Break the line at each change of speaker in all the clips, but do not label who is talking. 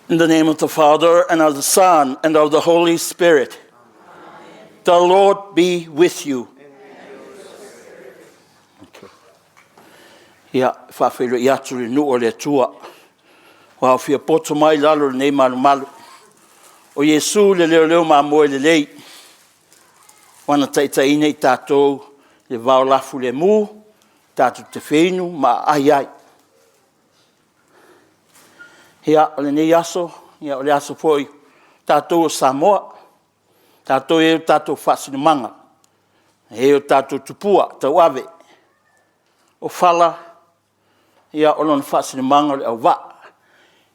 In the name of the Father, and of the Son, and of the Holy Spirit. Amen. The Lord be with you. Okay. Ia, whawhiro I aturi nu o le tua. Wa whia poto mai lalo nei malu malu. O Yesu le leo leo ma moe le lei. Wana taitaine I tātou le vaolafu le mu, tātou te whenu ma ai ai. Ia o le nei aso, ia o le aso foi, tātou o Samoa, tātou e o tātou whasinumanga, e o tātou tupua, tau ave, o whala, ia o lona whasinumanga le au wa.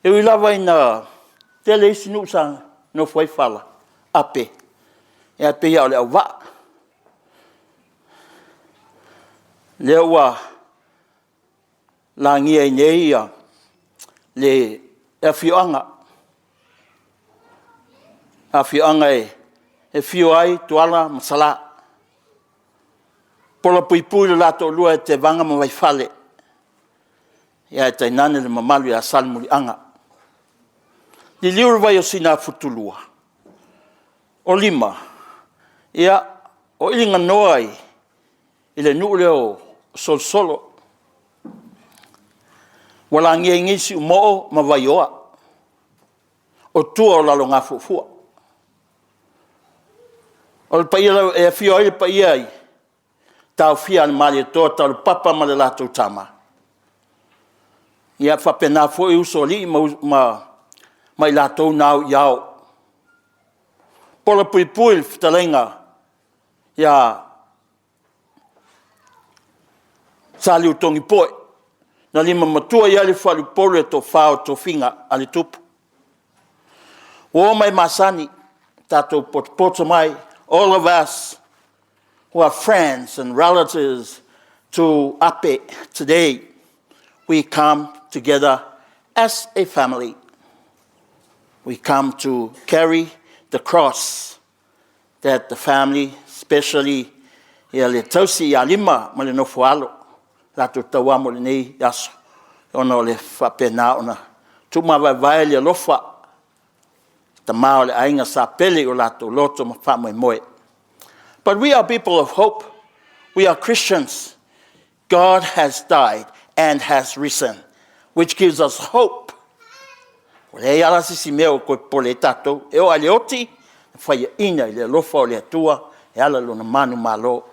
E ui lawa ina te leisi nuusanga no whai whala, ape, e ape ia o le au wa. Le ua la ngia I nei ia, le e fioanga. A fioanga e fio ai tuala masala. Pola pui pui le lato lua e te vanga ma vai fale. Ia e tainane le mamalu ia salmuli anga. Li liuru vai o sina futulua. O lima. Ia o ilinga noai. I le nuu leo sol solo. Wala ngia ngisi umoo mawaioa. O tua o lalo ngā fufua. O le paia lau e fio ai le paia ai. Tau fia ni mali toa tau le papa ma le lato tama. Ia whapena fo i uso li ma i lato nau iau. Pola pui pui fitalenga. Ia sali utongi poe. Na lima matua ia le whalu pole to whao to finga ale tupu. O mai masani, tato poto mai, all of us who are friends and relatives to Ape today, we come together as a family. We come to carry the cross that the family, especially ia le tausi ia lima ma le nofo alo, latu taua mo le nei yaso, ona o le whapena ona, tumawai vai le lofa, ta mao le ainga sa pele o latu loto ma wha Moimoi. But we are people of hope. We are Christians. God has died and has risen, which gives us hope. O le ala sisi mea o koe pole tatou, e o aleoti, whaia ina i le lofa o le atua, e ala luna manu malo.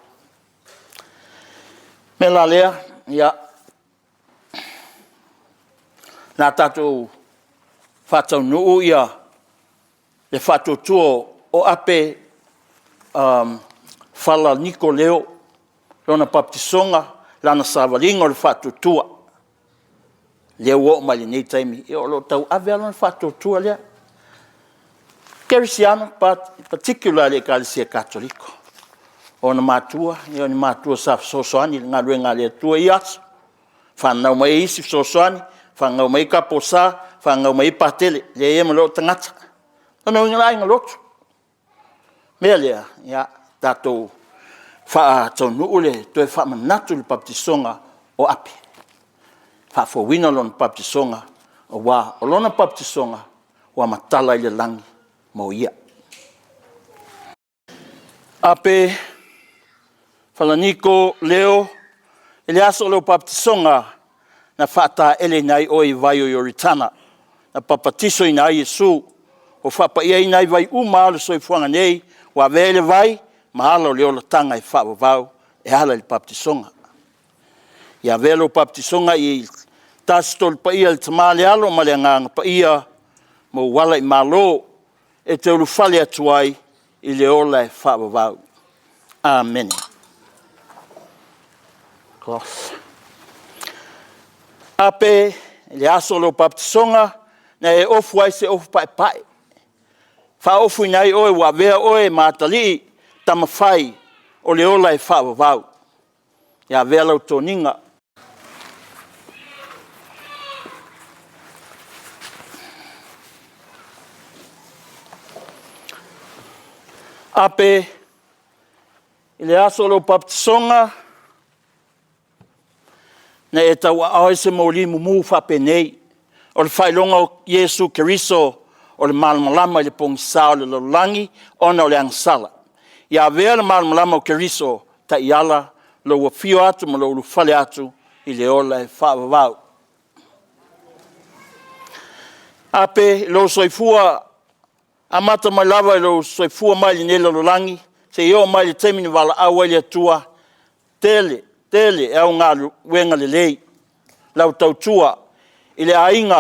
Me la lea, ia, nā tatou whatau nuu ia, le whatotua o Ape Falaniko leo, lona baptisonga, lana savalinga o le whatotua. Leo o mai nei taimi, e o lo tau ave alona whatotua lea. Kerisiano, but particularly Ecclesia Catholico. Ona matua, e ona matua sa sosoani, ngā ruenga lea tua i aso. Whanau mai isi sosoani, whanau mai kaposa, whanau mai patele, le ema lo tangata. Ona ngā inga lotu. Mea lea, ia, tātou wha tau nuule, toi wha manatu le baptisonga o Ape. Wha fōwina lona baptisonga o wā, o lona baptisonga wa matala i le langi mo ia. Ape Falaniko leo, ele aso leo baptisonga na whata ele nai oi vai o yoritana, na papatiso i nai Yesu, o whapa ia i nai vai uma le soifuanga nei, wa vele vai, mahalo leo la tanga i whaavavau, e hala le baptisonga. Ia vele o baptisonga i tasitol pa ia le tamale alo, ma le anganga pa ia, mo wala i malo, e te uru whale atuai, i le ola e whaavavau. Amen. Cloth. Ape, le aso leo baptisonga, na e ofu ai se ofu pai pai. Wha ofu inai oe wa vea oe mātali tamawhai o le ola e whaavavau. Ia vea lau tōninga. Ape, i le aso lo baptisonga, na e tau aoi se mōlimu mū whapenei, o le whailonga o Yesu Keriso, o le malamalama i le pongisao le lolangi, ona o le angsala. Ia vea le malamalama o Keriso, ta i ala, lo wafio atu, ma lo ufale atu, i le ola e whaavavau. Ape, lo soifua, amata mai lava i lo soifua mai li nela lolangi, se io mai le temini wala awa i le atua, tele, e au ngā wenga le lei, lau tautua, i le ainga,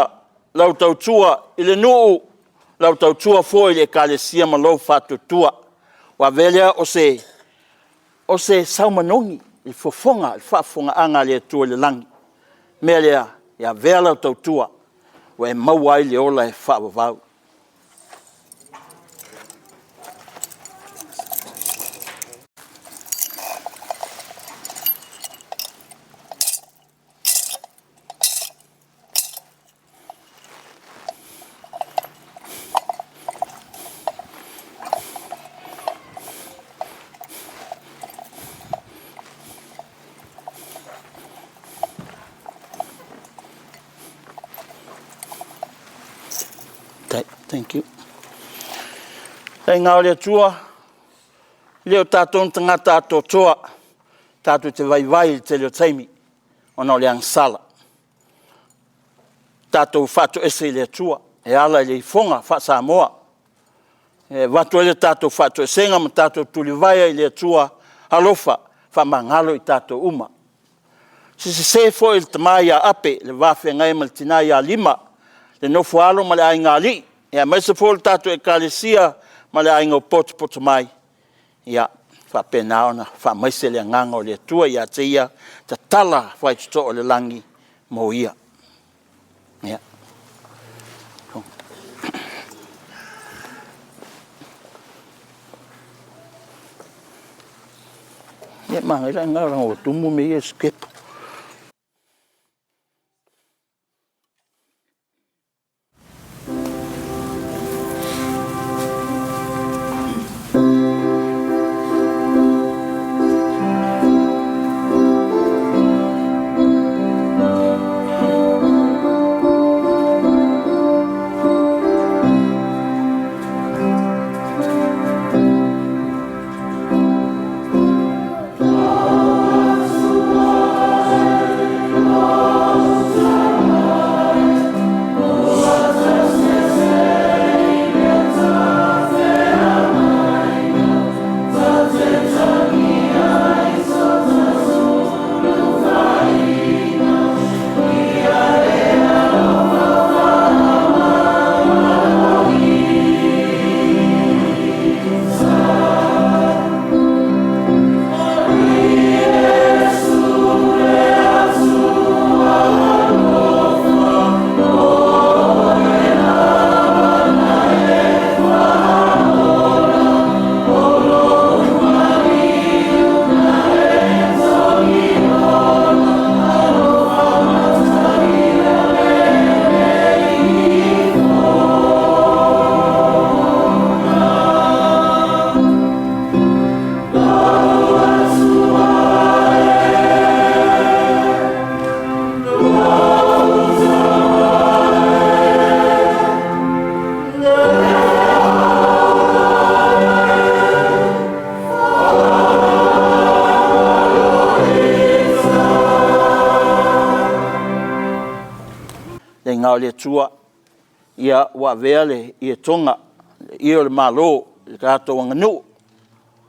lau tautua, i le nuu, lau tautua fo i le kalesia ma lou whatutua. Wa velea o se saumanongi, i fofonga, i whafonga anga le atua le langi. Mea lea, ia vea lau tautua, wa e mauai le ola e whaavavau. Thank you. Hei ngā ole atua, leo tātou tangata atotoa, tātou te vai te leo taimi, ona ole angsala. tātou whātu ese le tua, e ala le fonga wha Samoa. E watu ele tātou whātu esenga ma tātou tulivaia i le tua alofa, wha mangalo i tātou uma. Se fo il tamai a ape, le wafe ngai mal tina ia lima, le nofo alo ma le ainga li, ia mai se fo il tātou ekalesia ma le ainga o potu mai. Ia, wha penao na, wha maise le nganga o le tua ia te ia, ta tala whai tuto o le langi mo ia. Ia. Ia mangai la ngā rango tumu me ia skepo. Le tua ia wa vele ia tonga ia le malo le kato nganu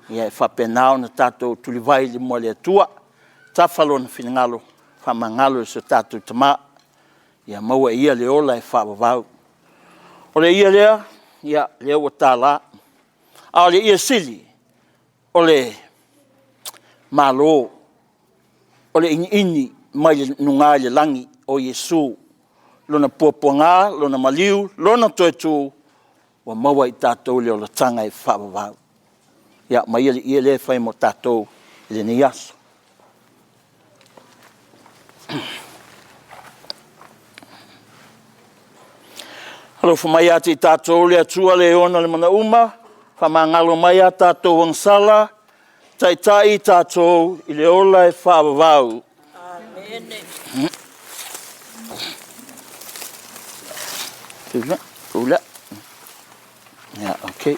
ia fa penao na tato tulivai le mo le tua tafalo na finangalo fa mangalo se tato tama ia maua ia le ola e fa vau o le ia le ia le o tala a le ia sili o le malo o le ini mai nunga le langi o Yesu lona puapuanga, lona maliu, lona toetu, wa maua i tātou leo la tanga e whaavavau. Ia, mai ia le whai mo tātou le ni aso. Halo, whamai ati tātou le atua le ona le mana uma, whamangalo mai a tātou wangsala, tai tātou i le ola e whaavavau. Amen. Ula. Yeah, okay.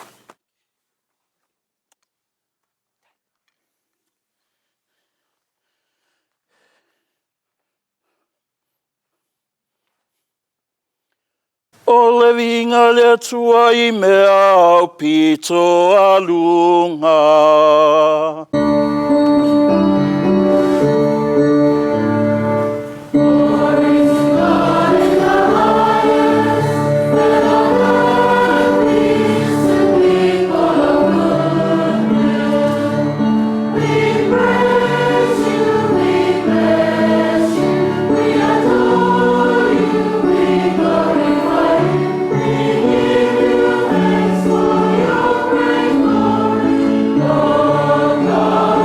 O le vinga le tua I mea au pito alunga.
God.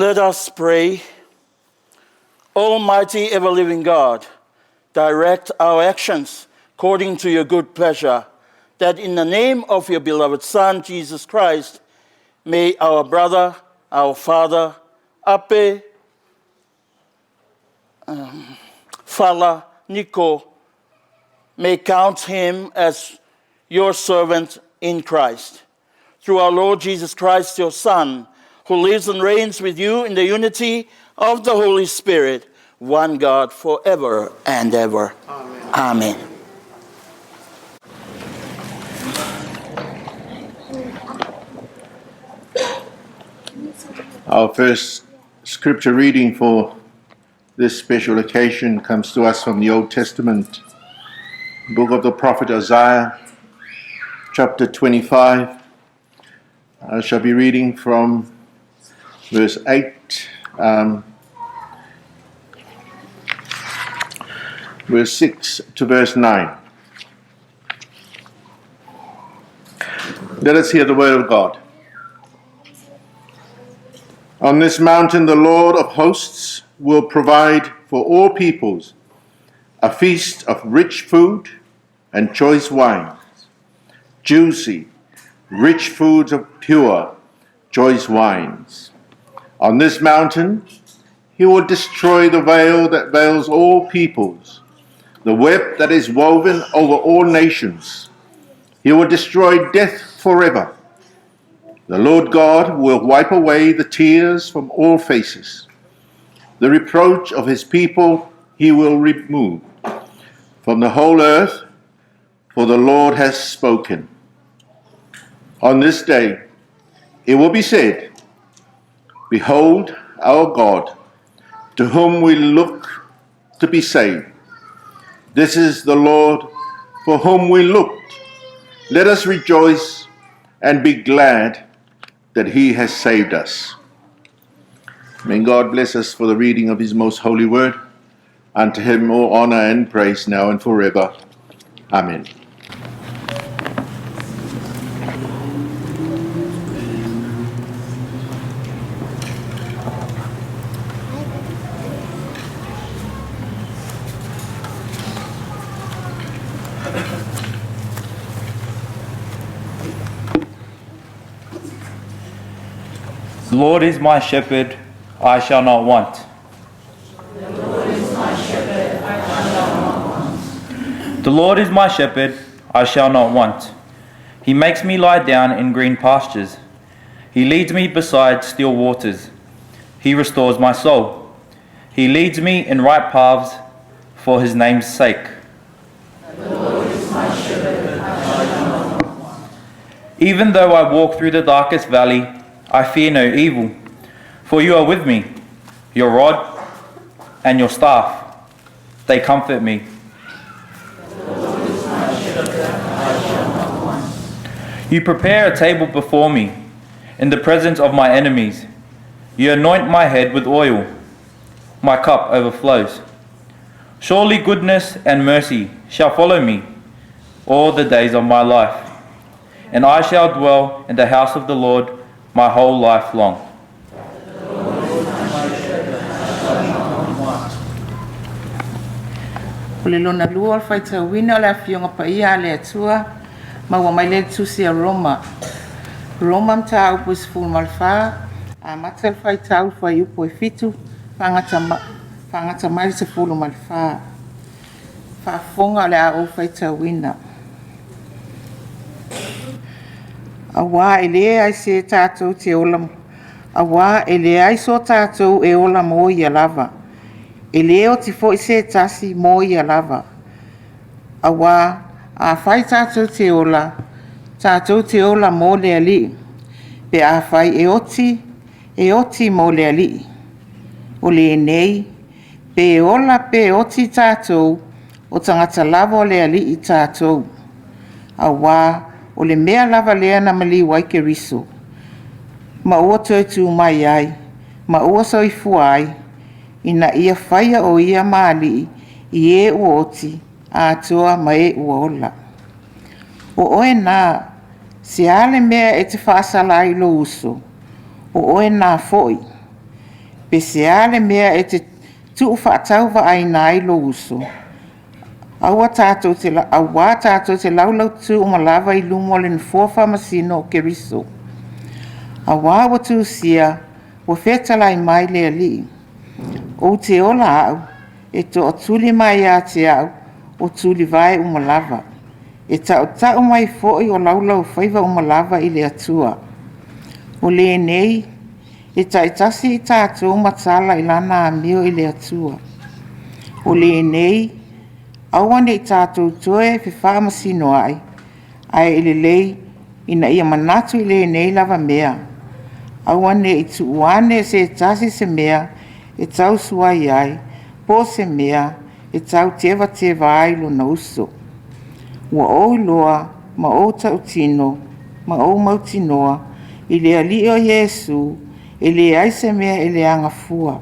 Let us pray. Almighty ever-living God, direct our actions according to your good pleasure, that in the name of your beloved Son, Jesus Christ, may our brother, our father, Ape Falaniko, may count him as your servant in Christ. Through our Lord Jesus Christ, your Son, who lives and reigns with you in the unity of the Holy Spirit, one God forever and ever. Amen. Amen.
Our first scripture reading for this special occasion comes to us from the Old Testament, book of the prophet Isaiah, chapter 25. I shall be reading from verse 8, verse 6 to verse 9. Let us hear the word of God. On this mountain the Lord of hosts will provide for all peoples a feast of rich food and choice wines, juicy, rich foods of pure, choice wines. On this mountain he will destroy the veil that veils all peoples, the web that is woven over all nations. He will destroy death forever. The Lord God will wipe away the tears from all faces. The reproach of his people he will remove from the whole earth, for the Lord has spoken. On this day it will be said, behold our God, to whom we look to be saved. This is the Lord for whom we looked. Let us rejoice and be glad that he has saved us. May God bless us for the reading of his most holy word. Unto him all honor and praise now and forever. Amen.
The Lord is my shepherd, I shall not want.
The Lord is my shepherd, I shall not want.
The Lord is my shepherd, I shall not want. He makes me lie down in green pastures. He leads me beside still waters. He restores my soul. He leads me in right paths for his name's sake.
The Lord is my shepherd, I shall not want.
Even though I walk through the darkest valley, I fear no evil, for you are with me. Your rod and your staff, they comfort me.
The Lord is my shepherd, I shall not want.
You prepare a table before me in the presence of my enemies. You anoint my head with oil. My cup overflows. Surely goodness and mercy shall follow me all the days of my life, and I shall dwell in the house of the Lord my whole life long.
The Lord is my shepherd, I shall not want.
Lona lua al faita wina la fionga pa ia le atua ma wa mai le tusi a Roma. Roma mta upus ful malfa a matel faita u fa yupo e fitu fangata mai se fulu malfa. Fa fonga le a o faita wina. Awa ele ai se tātou te olam. Awa ele ai so tātou e ola mo ia lava. Ele o te fo se tasi mo ia lava. Awa a fai tātou te ola mo le ali. Pe a fai e oti mo le ali. O le nei, pe ola pe oti tātou o tangata lava o le ali i tātou. Awa o le mea lava lea na mali wai ke riso. Ma ua tu mai ai, ma ua soifu ai, ina ia whaia o ia maali i e ua oti, a toa ma e ua ola. O oe nā, se ale mea e te whaasala i lo uso, o oe nā foi. Pesea le mea e te tu whaatau wa ai nai lo uso. Aua tātou te laulau tu o malawa I lumo le nfuafa masino o keriso. Awa wa tu sia, wa whetala I mai le ali. O te ola au, e to o tuli mai a te au, o tuli vai o malawa. E tau mai foi o laulau whaiva o malawa I le atua. O le nei, e taitasi I tātou matala I lana a mio I le atua. O le nei, awane I tātou toe fe whamasino ai, ai I le lei, ina ia manatu I le nei lava mea. Awane I tuuane se tasi se mea, e tau suai ai, po se mea, e tau tewa ai lo na uso. Ua o loa, ma o tau tino, ma o mautinoa, I le ali o Yesu, e le ai se mea e le anga fua.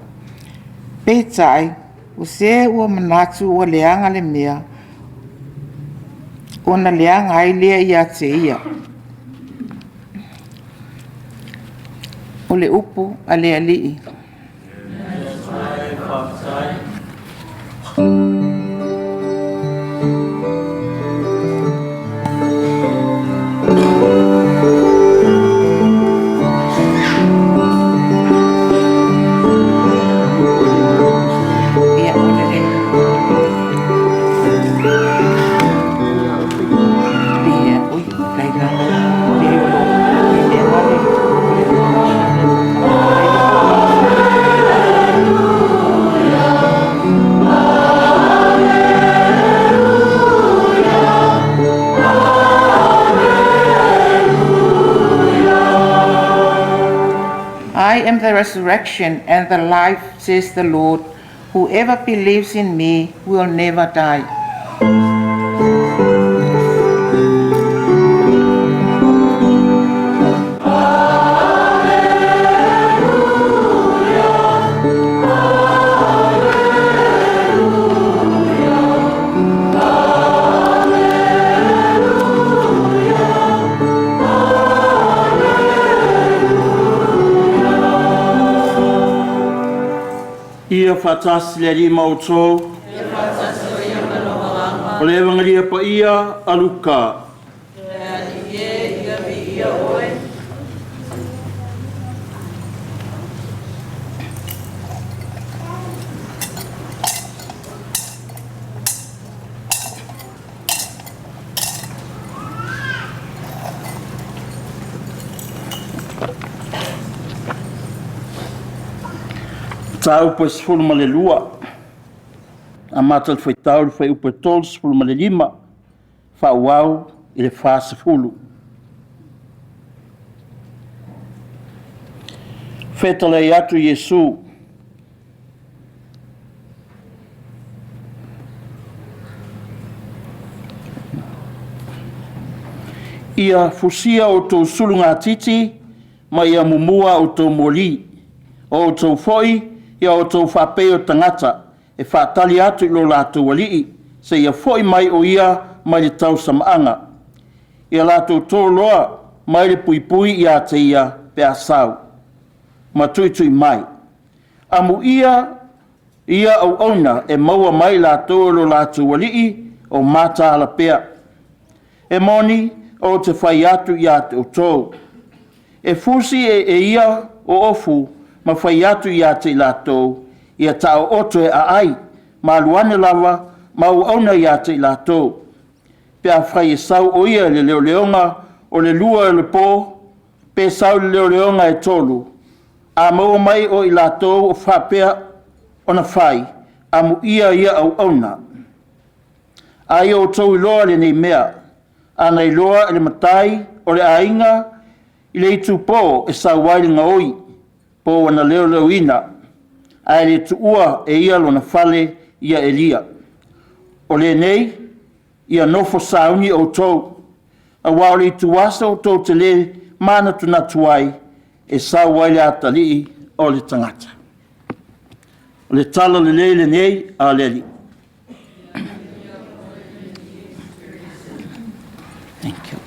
Peitai, o se ua manatu o le anga le mea, o na le anga ai lea ia te ia. O le upu a le alii. I am the resurrection and the life, says the Lord. Whoever believes in me will never die.
Ia whatasi le lima o tō. O le evangelia pa ia a Luka. Tau pa sifuru ma le lua. A mata le whaitau le whai upa tolu sifuru ma le lima. Whauau I le wha sifuru. Whetala I atu Yesu. Ia fusia o tō sulunga titi, ma ia mumua o tō moli. O tō foi, ia o tō whapeo tangata, e whaatali atu I lo Latu walii, se ia foi mai o ia mai le tau samaanga. Ia Latu tō loa, mai le pui pui ia te ia pe asau. Ma tui tui mai. Amu ia au ona e maua mai Latu lo Latu walii, o mata ala pea. E moni, o te whai atu ia te o tō. E fusi e ia o ofu, ma whai atu ia te Latu, ia tau oto e a ai, ma luane lava, ma uauna ia te Latu. Pea whai e sau o ia le leo leonga, o le lua e le pō, pe sau le leo leonga e tolu. A maua mai o I Latu o whapea o na whai, a mu ia au auna. A ia o tau I loa le nei mea, ana I loa le matai o le ainga, I le itu pō e sau wailinga oi, po wana leo ina, ai le tuua e ia lo na fale ia Elia. O le nei, ia nofo sauni o tau, a wao le tuasa o tau te le mana tuna tuai, e sau waile atalii o le tangata. O le tala le nei a leli. Thank you.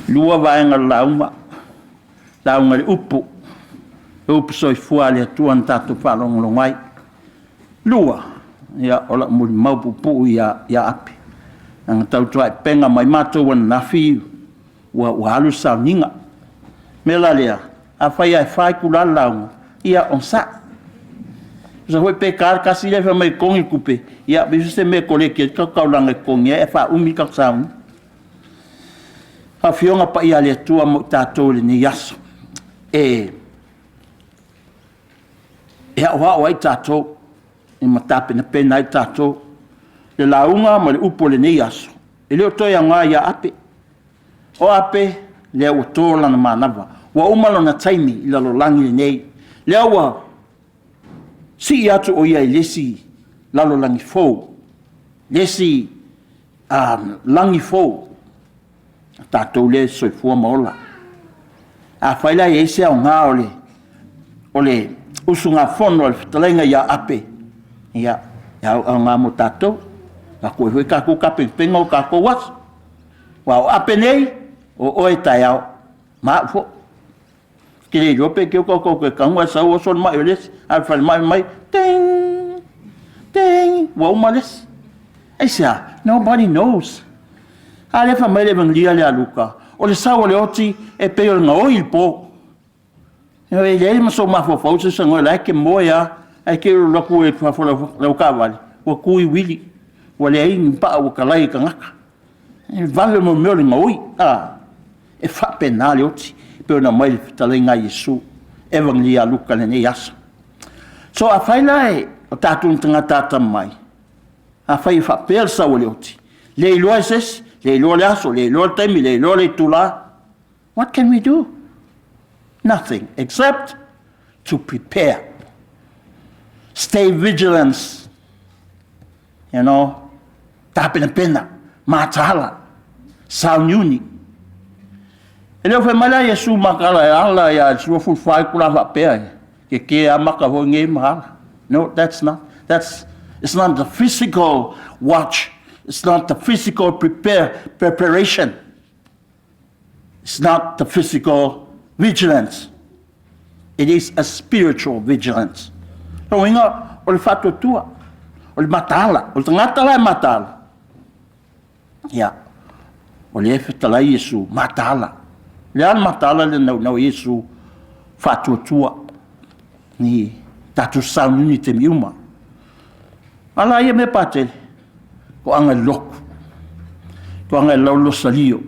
Lua vaenga lauma. launga le upu soifua le atua na tātou whalongolongai. Lua, ia ola muli maupupu ia ape. Nanga tautua e penga mai mātou wana nafi wa alu sauninga. Mela lea, a whai ai whai kula launga, ia on sa. Sa hoi pe kār kasi le mai kongi kupe, ia bisu se me kole kia kaulanga kongi, e wha umi kak sauni. A fionga pa ia le tua mo tātou le ni yaso. E hoa o ai tātou, e matape na pena ai tātou, le launga ma le upo le ni yaso. E leo toi anga ia ape. O ape, lea ua tōla na mānawa. Wa umalo na taimi ila lo langi le nei. Lea ua si atu o ia i lesi lalo langi fou. Lesi langi fou. Tātou le soifua maola. A whaila i eise au ngā o le usunga fono o le whitalenga ia ape. Ia au ngā mo tātou. Ka koe hui ka kukape penga o ka kouas. Wa o ape nei, o oe tai au. Maa fo. Kile jope ke ko kangwa sa o son mai les al fal mai ting wa umales. Aisa, nobody knows. Ale fa mai le vangia le aluka. O le sa o le oti e pe o ngoi po. E le ma so ma fo fo se ngoi la ke moya, ai ke lo ku e fa fo lo ka vale. O ku i wili. O le ai pa o kalai ka ngaka. E vale mo me le ngoi. E fa penale oti. Pero na mai talenga Yesu evangelia luka le ne yasa. So a faila e o tatu tanga tata mai. A fai fa persa o le oti. Le ilo ses, le ilo le aso, le ilo temi, le ilo le tula. What can we do? Nothing except to prepare. Stay vigilant. You know, tapena pena, matala, sauniuni. E leo whaimala Yesu makala e ala ya sua fulfai kula whapea ke amaka ho nge mahala. No, it's not the physical watch. It's not the physical preparation. It's not the physical vigilance. It is a spiritual vigilance. So inga, o le fato tua, o le matala, o le tangatala e matala. Ya, o le efetala Yesu matala. Le an matala le nau Yesu fatuatua ni tatu saununi te miuma. Ala ia me patele, ko anga loku, ko anga laulo salio,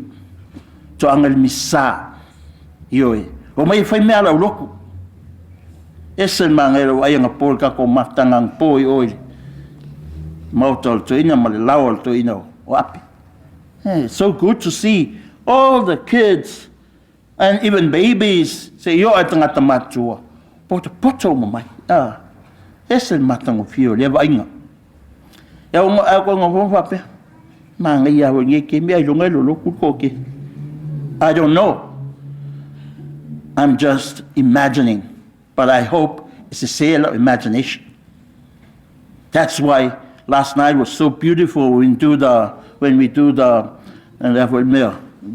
to anga misa, ioe. O mai fai mea lau loku. Ese mangero ai anga polka ko matangang poi oi. Mautol to ina male lawal to ina o api. It's so good to see all the kids and even babies say, yo, atangata matua. Poto mamai. Ese matango fio, leva inga. Ya ako nga fape. Manga ya wenye kemi ay longa lolo kukoke. I don't know. I'm just imagining, but I hope it's a sale of imagination. That's why last night was so beautiful when we do the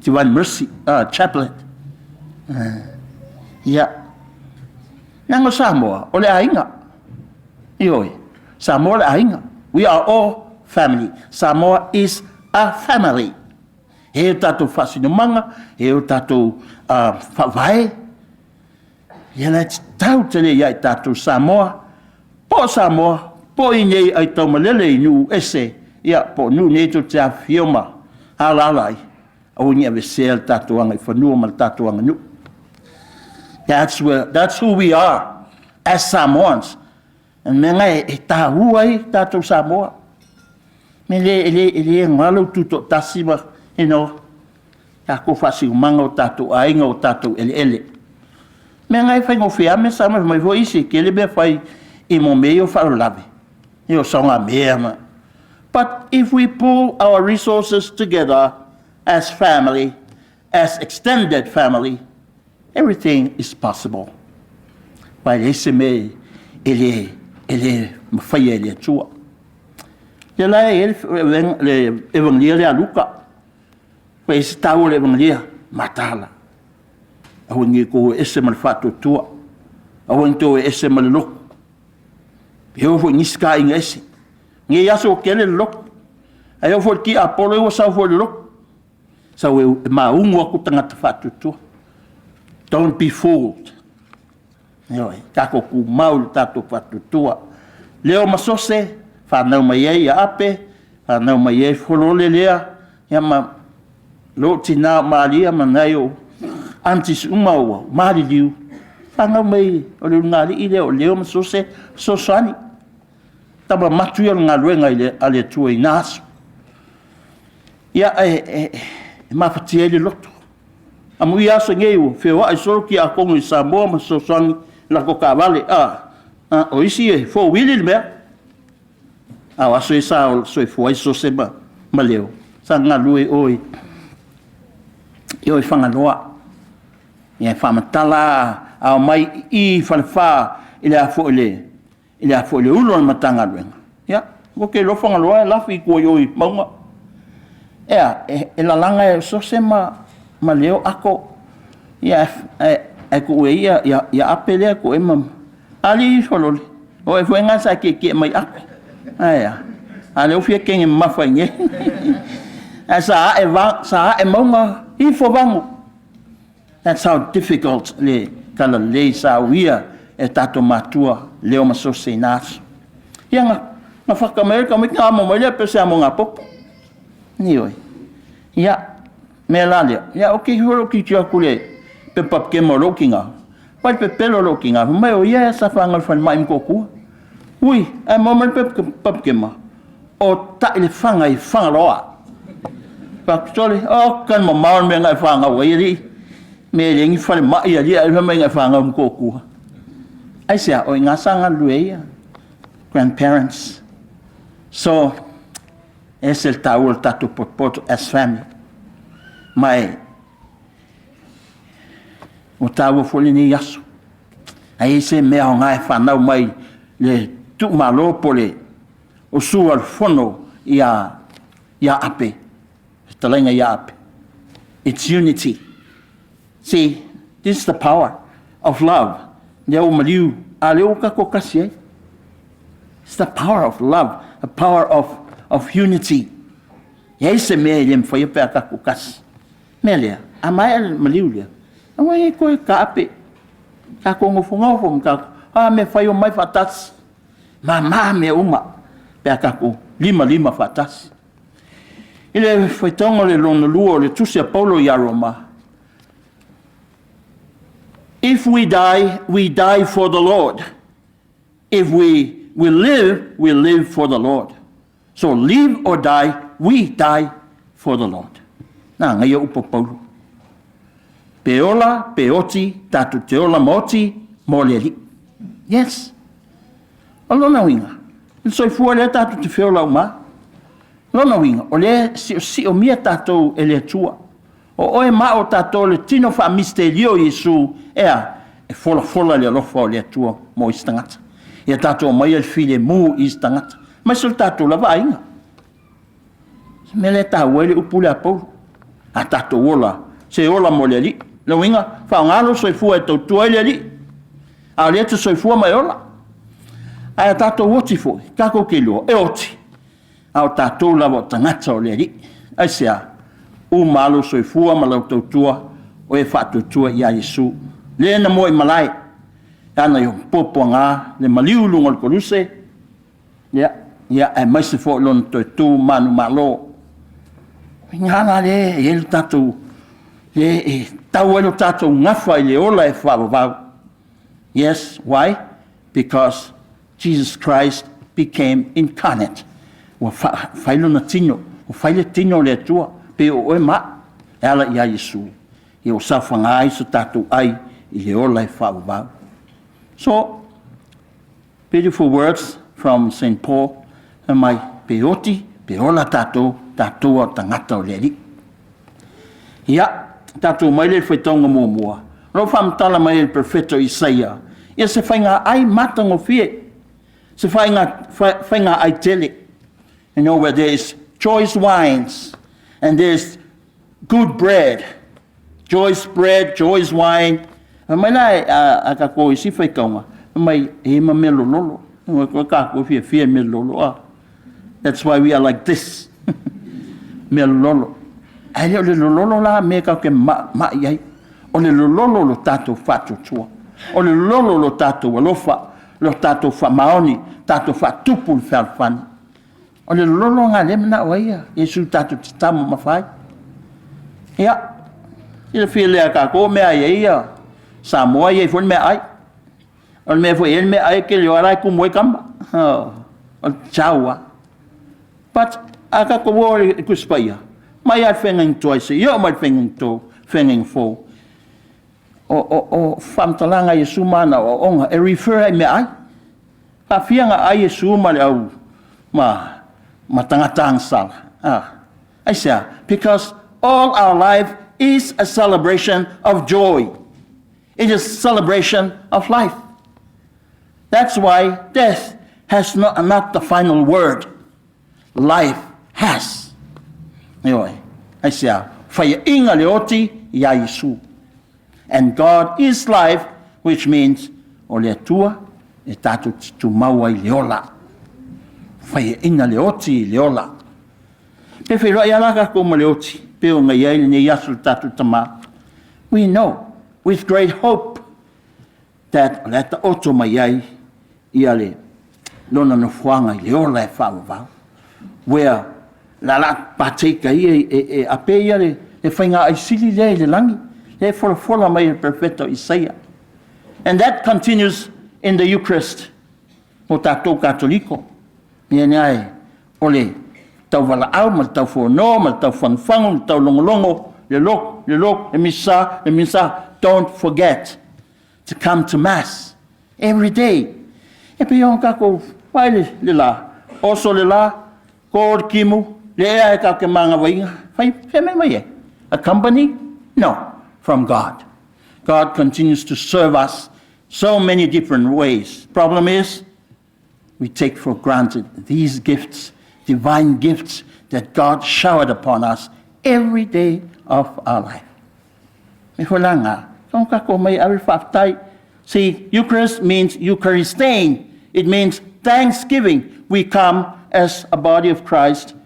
Divine Mercy Chaplet. Yeah. Nango Samoa, ole ainga. Ioi. Samoa le ainga. We are all family. Samoa is a family. He tato fasinumanga, he tato whawai. Ia tau tele ia tato Samoa. Po Samoa, po inei ai tau malele inu ese. Ia po nu neto te a fioma. Halalai. Au ni ave sel tato anga whanua mal tato anga nu. That's who we are as Samoans. And menga e tahuai tato Samoa. Ele ngalo tuto tasima, you know. Tako fasi umanga o tato ainga o tato ele. Menga e fai ngofiame sama mai vo isi ke ele be fai I mo meio farolave. Eu sou uma mesma. But if we pull our resources together as family, as extended family, everything is possible. Mas esse me, ele foi ele tua. E lá ele evangelho a Luca. Foi esse tal evangelho matá-la. Au ngi ko ese mal fatu tua. Au ngi ese mal lok. Pio fo ni ska inga ese. Ngi yaso kele lok. Ayo fo ki apolo sa fo lok. Sa we ma ungu aku tangata fatu tua. Don't be fooled. Yoi, kako ku maul tatu fatu tua. Leo masose, whanau mai ei a ape, whanau mai ei wholole lea, ia ma lo tina maalia manai o antis umaua, maari liu. Whanau mai o leo ngari i leo masose, sosani. Tama matu ia ngā luenga i le tua i naso. Ia mawhatia le loto. Amu i aso ngeu, whiwa ai soro ki a kongo i Samoa ma sosani la ko ka vale. O isi e fo wili le mea. A aso e sa o so e fo ai so se ma leo. Sa ngā lue oi. Io i whanganoa. Ia whamatala a mai i whanawha i le a fo ile. I le a fo ile ulo na matanga luenga. Ia, ko ke lo whanganoa e lafi ko i maunga. Ea, e la langa e so se ma leo ako. Ia, e ko e ia apelea ko e mam. Ali folole. O e fuenga sa ke mai ako. Aya. Ale ofia kenge mafa nge. Sa e maunga I fo vangu. That's how difficult le kala le sa wia e tato matua leo maso se naso. Ia nga whakamerika mai ka mo mai pe sa mo nga pop. Ni oi. Ia me la le. Ia okay horo ki tia kule pe pap ke mo lokinga. Pai pe pelo lokinga. Mai o ia sa fanga fan mai ko ku. Ui, e mo mai pe pap ke ma. O ta ile fanga I fanga roa. Pak tole o kan mo maun me ngai fanga wei ri. Me lengi fale ma ia dia ai me ngai fanga ko ku. Ai sia o nga sanga lueia. Grandparents. So, es el taul tatu pot as family. Mai o tawo fole ni yaso. Ai se me o ngai fanau mai le tu malo pole o sual fono ia ape. Talenga ia ape. It's unity. See, this is the power of love. Leo maliu aleo ka ko kasi. It's the power of love, the power of unity. Yes, me lem foi pe ka ko kas. Melia, amai maliu le. Amai ko ka ape. Ka ko ngofunga fom ka me fai o mai fatas. Mama me uma. Pe ka ko lima fatas. Ele foi tongo le lona luo le tusia Paula ia Roma. If we die for the Lord. If we live for the Lord. So live or die, we die for the Lord. Nā ngai upo Paulo. Peola, peoti, tatu teola moti, moleri. Yes. Alona winga. So fua le tatu te feola uma. Lona winga. O le si o mia tatou ele tua. O oe ma o tatou le tino fa misterio Yesu ea e fola le lofa o le tua mo istangata. Ia tatou mai el file mu istangata. Mas sol tatou lava inga. Me le tau ele upule a Paulo. A tatou ola. Se ola mo le li. Le winga fa ngalo soi fua e tau tua ele li. A le tu soi fua mai ola. A tatou oti foi. Kako ke loa. E oti. A o tatou lava tangata o le li. Ai sea. O malo soi fua ma lau tautua o e whatutua i a Yesu. Le na mo I malai. Ana yo popo ngā, le maliu lunga o koruse. Ia e maise fo lon toi tu manu malo. Ngana le e le tatou. Le e tau elo tatou ngafa I le ola e whavavau. Yes, why? Because Jesus Christ became incarnate. Ua whailo na tino. O whaile tino le tua. Pe o e ma, e ala I a Yesu. I o sawhanga ai so tatou ai I le ola e whaavau. So, beautiful words from St. Paul. E mai, pe oti, pe ola tatou o tangata o leri. Ia, tatou mai le whaitonga mua. Ro whamtala mai le profeta Isaia. Ia se whainga ai matango fie. Se whainga ai tele. You know, where there is choice wines. And there's good bread, Joy spread, joy is wine. Mai lai a ka ko isi fai kaunga. Mai e ma me lolo. Ko ka ko fia me lolo. That's why we are like this. Me lolo. Ai le lolo la me ka ke ma yai. O le lolo lo tato fatu tua. O le lolo lo tato lofa. Lo tato fa maoni. Tato fa tupul falfani. O le lolo nga le mna waia. Yesu tato titamu mafai. Ya. Ila fia lea ka ko mea ia. Samoa ia fun mea ai. O mea fo el mea ai ke le arai ku moi kamba. O chaua. But aka ko wo ku spaia. Mai ai fengeng toise. Yo mai fengeng to. Fengeng fo. O famtalanga Yesu mana o onga. E refer ai mea ai. Pa fianga ai Yesu ma le au. Ma tangatang sal. I say, because all our life is a celebration of joy. It is a celebration of life. That's why death has not the final word. Life has. Anyway, I say, Faya inga leoti ya Yesu. And God is life, which means ole tua e tatu tu maua leola. Faya inga leoti leola. Pe fe roa yalaka ko leoti. We know with great hope that let the oto mayai iale lona no fuanga leola fa where la patika e ape iale e fainga ai sili le langi le fola mai perfetto Isaiah. And that continues in the Eucharist. O tato katoliko ni ai ole tau wala au, ma tau whono, ma tau whanwhango, ma tau longolongo, le lok, le misa. Don't forget to come to Mass every day. E pe yon kako, wai le la, oso le la, kōr kimu, le ea e kake manga wainga, whai me mai. A company? No, from God. God continues to serve us so many different ways. Problem is, we take for granted these gifts, divine gifts that God showered upon us every day of our life. See, Eucharist means Eucharistein. It means thanksgiving. We come as a body of Christ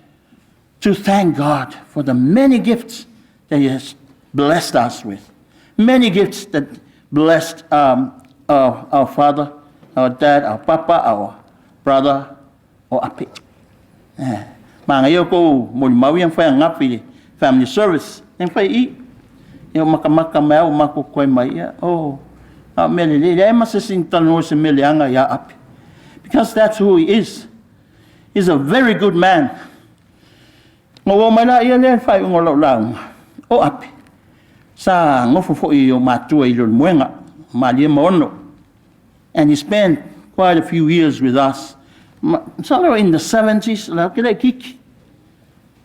to thank God for the many gifts that He has blessed us with. Many gifts that blessed our father, our dad, our papa, our brother, or ape. Mga yoko Moimoi ang fai ngapi family service ang fai I yung makamaka mau makukoy mai melili ay masasing tanong si melianga ya ape, because that's who he is. He's a very good man. Ngawo mala iyan fai ngolo lang o ape sa ngofo iyo matua ilon muenga mali mono, and he spent quite a few years with us. Somewhere in the 70s, la kile kiki.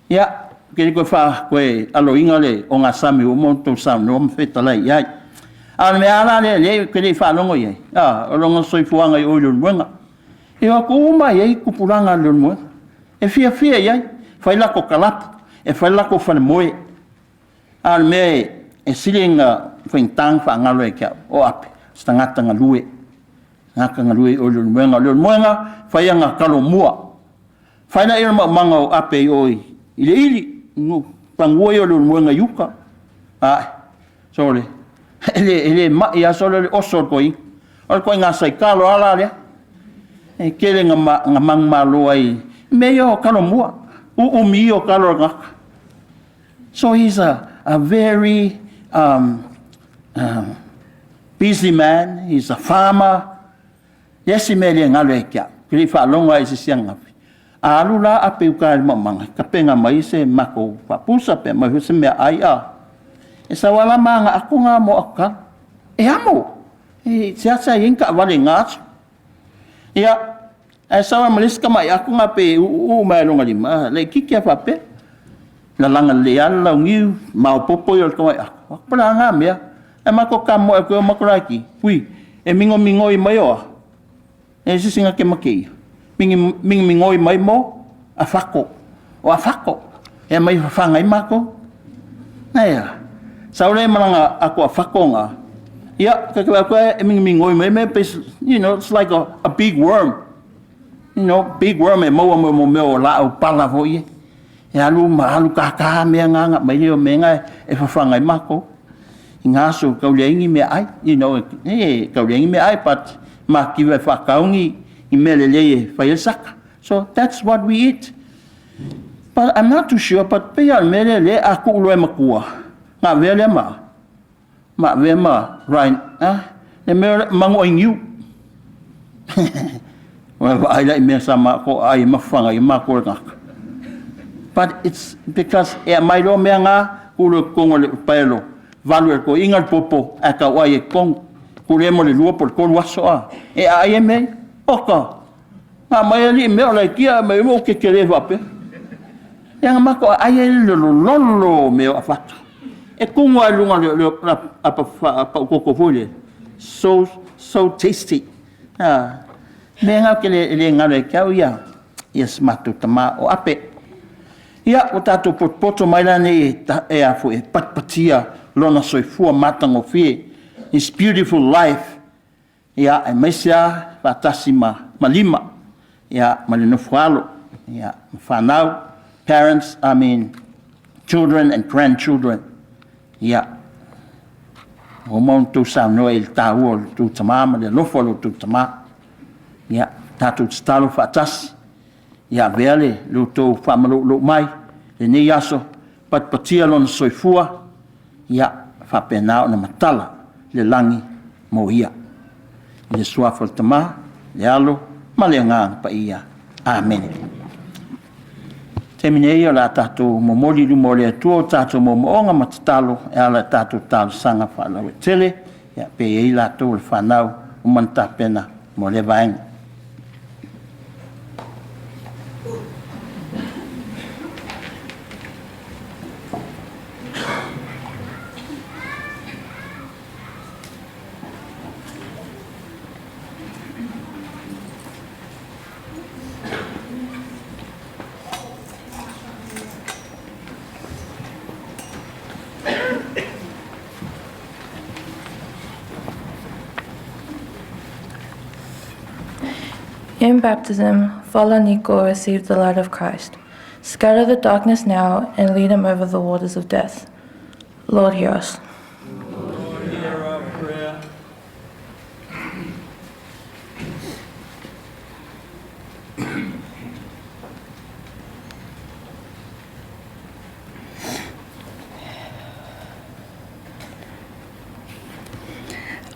Ya, kile ko fa ko alo ingale o nga sami o monto sam no mfeta lai ya. Al me ala le kile fa longo ye. Longo soi fuanga o lun wenga. E ko ma ye kupulanga lun mo. E fia ye, fa la ko kalap, e fa la ko fa moe. Al me e silinga fintang fa ngalo e ka o ap, stangata ngalue. Ngaka ngalui o lun muenga faya nga kalomua faya irma manga ape oi ili pangoi o lun muenga yuka sorry ele ma ya solo osor koi or koi nga sai kalo ala le e kele nga mang malo ai meyo kalomua umio kalo nga. So he's a very busy man. He's a farmer. Yes, mele ngalo kia. Kili fa longa isi sianga. Alula ape ukal mamanga. Kapenga mai se mako papusa pe mai se me aia. Esa wala manga aku nga mo aka. E amo. E siasa yinka wale ngat. Ya. Esa wa maliska mai aku nga pe mai longa lima. Le kikia fa pe. La langa le ala ngiu mau popo yo ko aku. Pala nga me. E mako kamo e ko makuraki. Ui. E mingo i mayo. E se singa ke makei. Mingoi mai mo afako. O afako. E mai fanga i mako. Naya. Sa ule malanga ako a whakonga. Ia, kakawa e mingoi me, you know, it's like a big worm. You know, big worm e maua mo meo la o pala ho ie. E alu kaka mea nganga, mai leo menga e whawhanga i mako. I ngā so kauleangi mea ai, you know, kauleangi mea ai, but ma kiwe whakaungi I mele leye whaiasaka. So that's what we eat. But I'm not too sure, but pia mele le a ku'uloe makua. Ngā vele ma. Ma vele ma, right, le mele mango ingiu. Well, I like me sama ko ai mawhanga I mako ngaka. But it's because e mai lo mea ngā ku'uloe kongo le paelo. Value ko ingat popo a ka wai e kong. Ku'uloe mo le luopo le kolu aso a. E a e mei. Oka. Nga mai ali mea lai kia mai mo ke kere wape. Yang mako ai e lolo mea afata. E kunga lunga le apa koko fole. So tasty. Mea ngau ke le ngare kiau ia. Ia smatu tama o ape. Ia o tato poto mai lane e afu e patpatia lona soifua matango fie. His beautiful life. Ia e mesia patasi malima. Ia malinofualo. Ia whanau. Parents, children and grandchildren. Ia. O mon tu sa noe il tāua tu tamā, ma le lofalo tu tamā. Ia. Tātou talo whaatasi. Ia veale lo tō whamalo lo mai. Le ne yaso. Patpatia lona soifua. Ia. Whapenao na matala. Le langi mo ia. Le suafo tamā. Le alo. Ma le ngā pa ia. Amen. Te minei o la tātou momoli lumo le atua o tātou momoonga matatalo e ala tātou tālo sanga whanau e tele. Ia pe ei lātou le whanau o mantapena mo le vaenga.
In baptism, Falaniko received the light of Christ. Scatter the darkness now and lead him over the waters of death. Lord, hear us.
Lord, hear our prayer.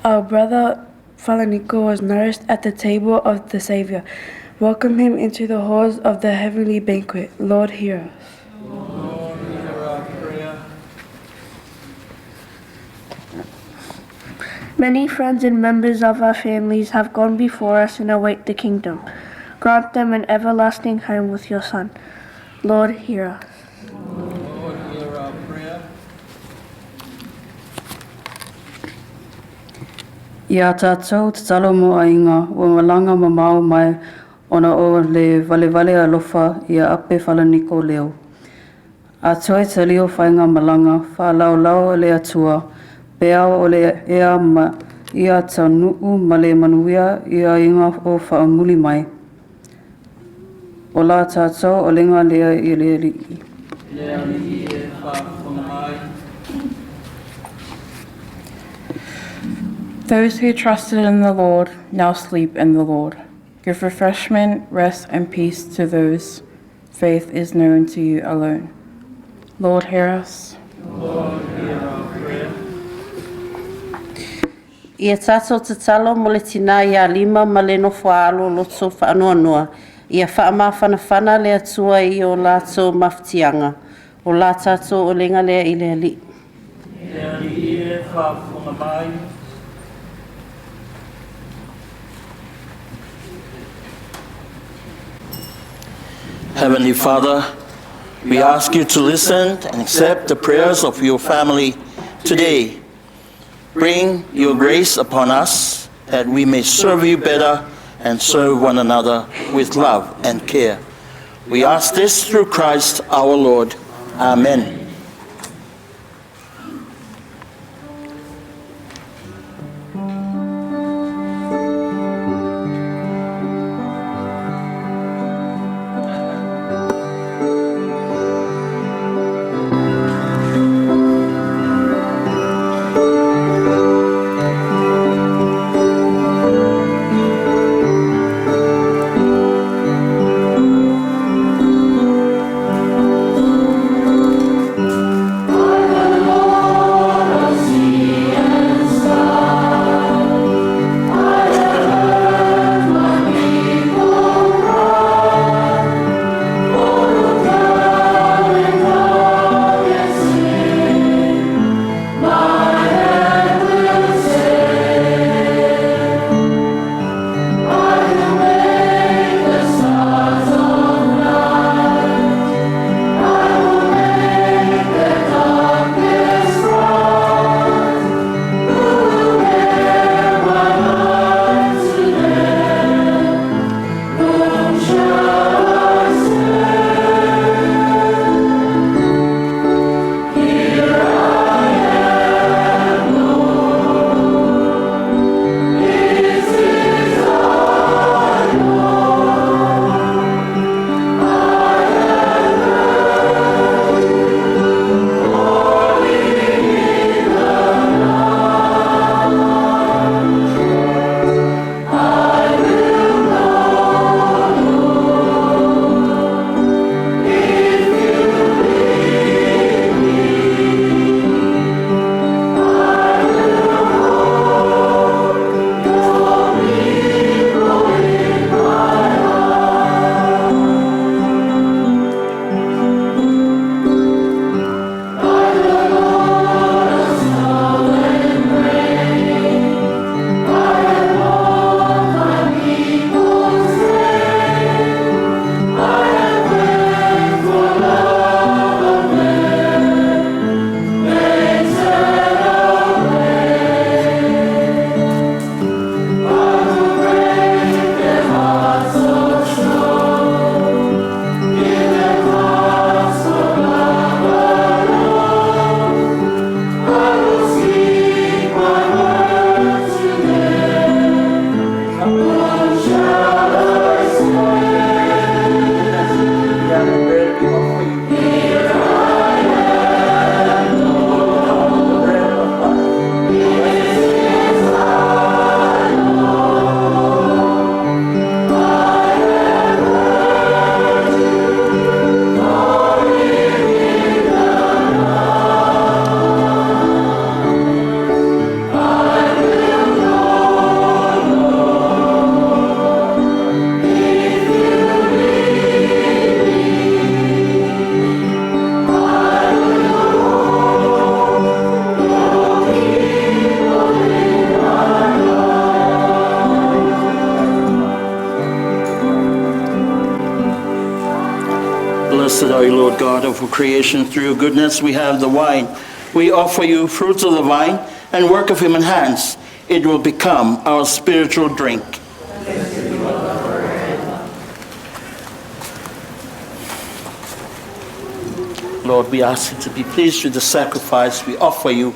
Our brother Falaniko was nourished at the table of the Saviour. Welcome him into the halls of the heavenly banquet. Lord, hear us.
Lord, hear our prayer.
Many friends and members of our families have gone before us and await the kingdom. Grant them an everlasting home with your Son. Lord, hear us.
Lord, hear our prayer.
Ia tātou te talo mo ainga o malanga mamau mai ona o le vale alofa ia Ape Falaniko leo. A toi te leo whainga malanga, whalau le atua, pea o le ea ma ia ta nuu ma le manuia ia inga o whaamuli mai. O la tātou o lenga lea I le li.
Lea li e whawhanga mai.
Those who trusted in the Lord now sleep in the Lord. Give refreshment, rest, and peace to those faith is known to you alone. Lord, hear us.
Lord, hear our prayer.
Ia tātou te talo mo le tina ia lima ma le nofo alo loto whaanoanoa. Ia whaamawhanawhana le atua I o lātou maftianga. O la tātou o lenga lea I le ali.
Lea li e whawhanga mai. Heavenly Father, we ask you to listen and accept the prayers of your family today. Bring your grace upon us that we may serve you better and serve one another with love and care. We ask this through Christ our Lord. Amen. wonderful creation. Through your goodness we have the wine. We offer you fruits of the vine and work of human hands. It will become our spiritual drink. Lord, we ask you to be pleased with the sacrifice we offer you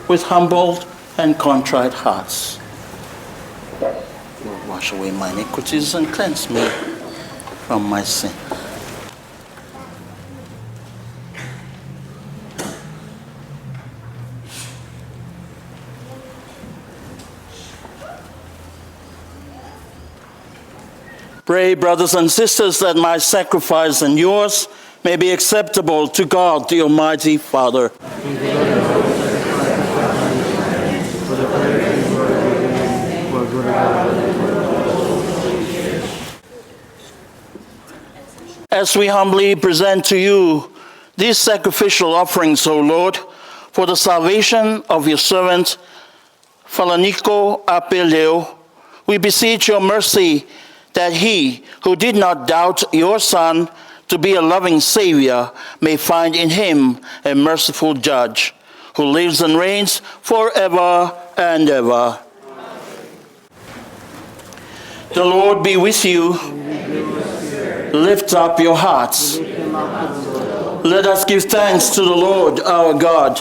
with humbled and contrite hearts. Lord, wash away my iniquities and cleanse me from my sin. Pray, brothers and sisters, that my sacrifice and yours may be acceptable to God, the Almighty Father. As we humbly present to you these sacrificial offerings, O Lord, for the salvation of your servant Falaniko Ape, we beseech your mercy that he who did not doubt your Son to be a loving Savior may find in him a merciful Judge who lives and reigns forever and ever. The Lord be with you. Lift up your hearts. Let us give thanks to the Lord our God.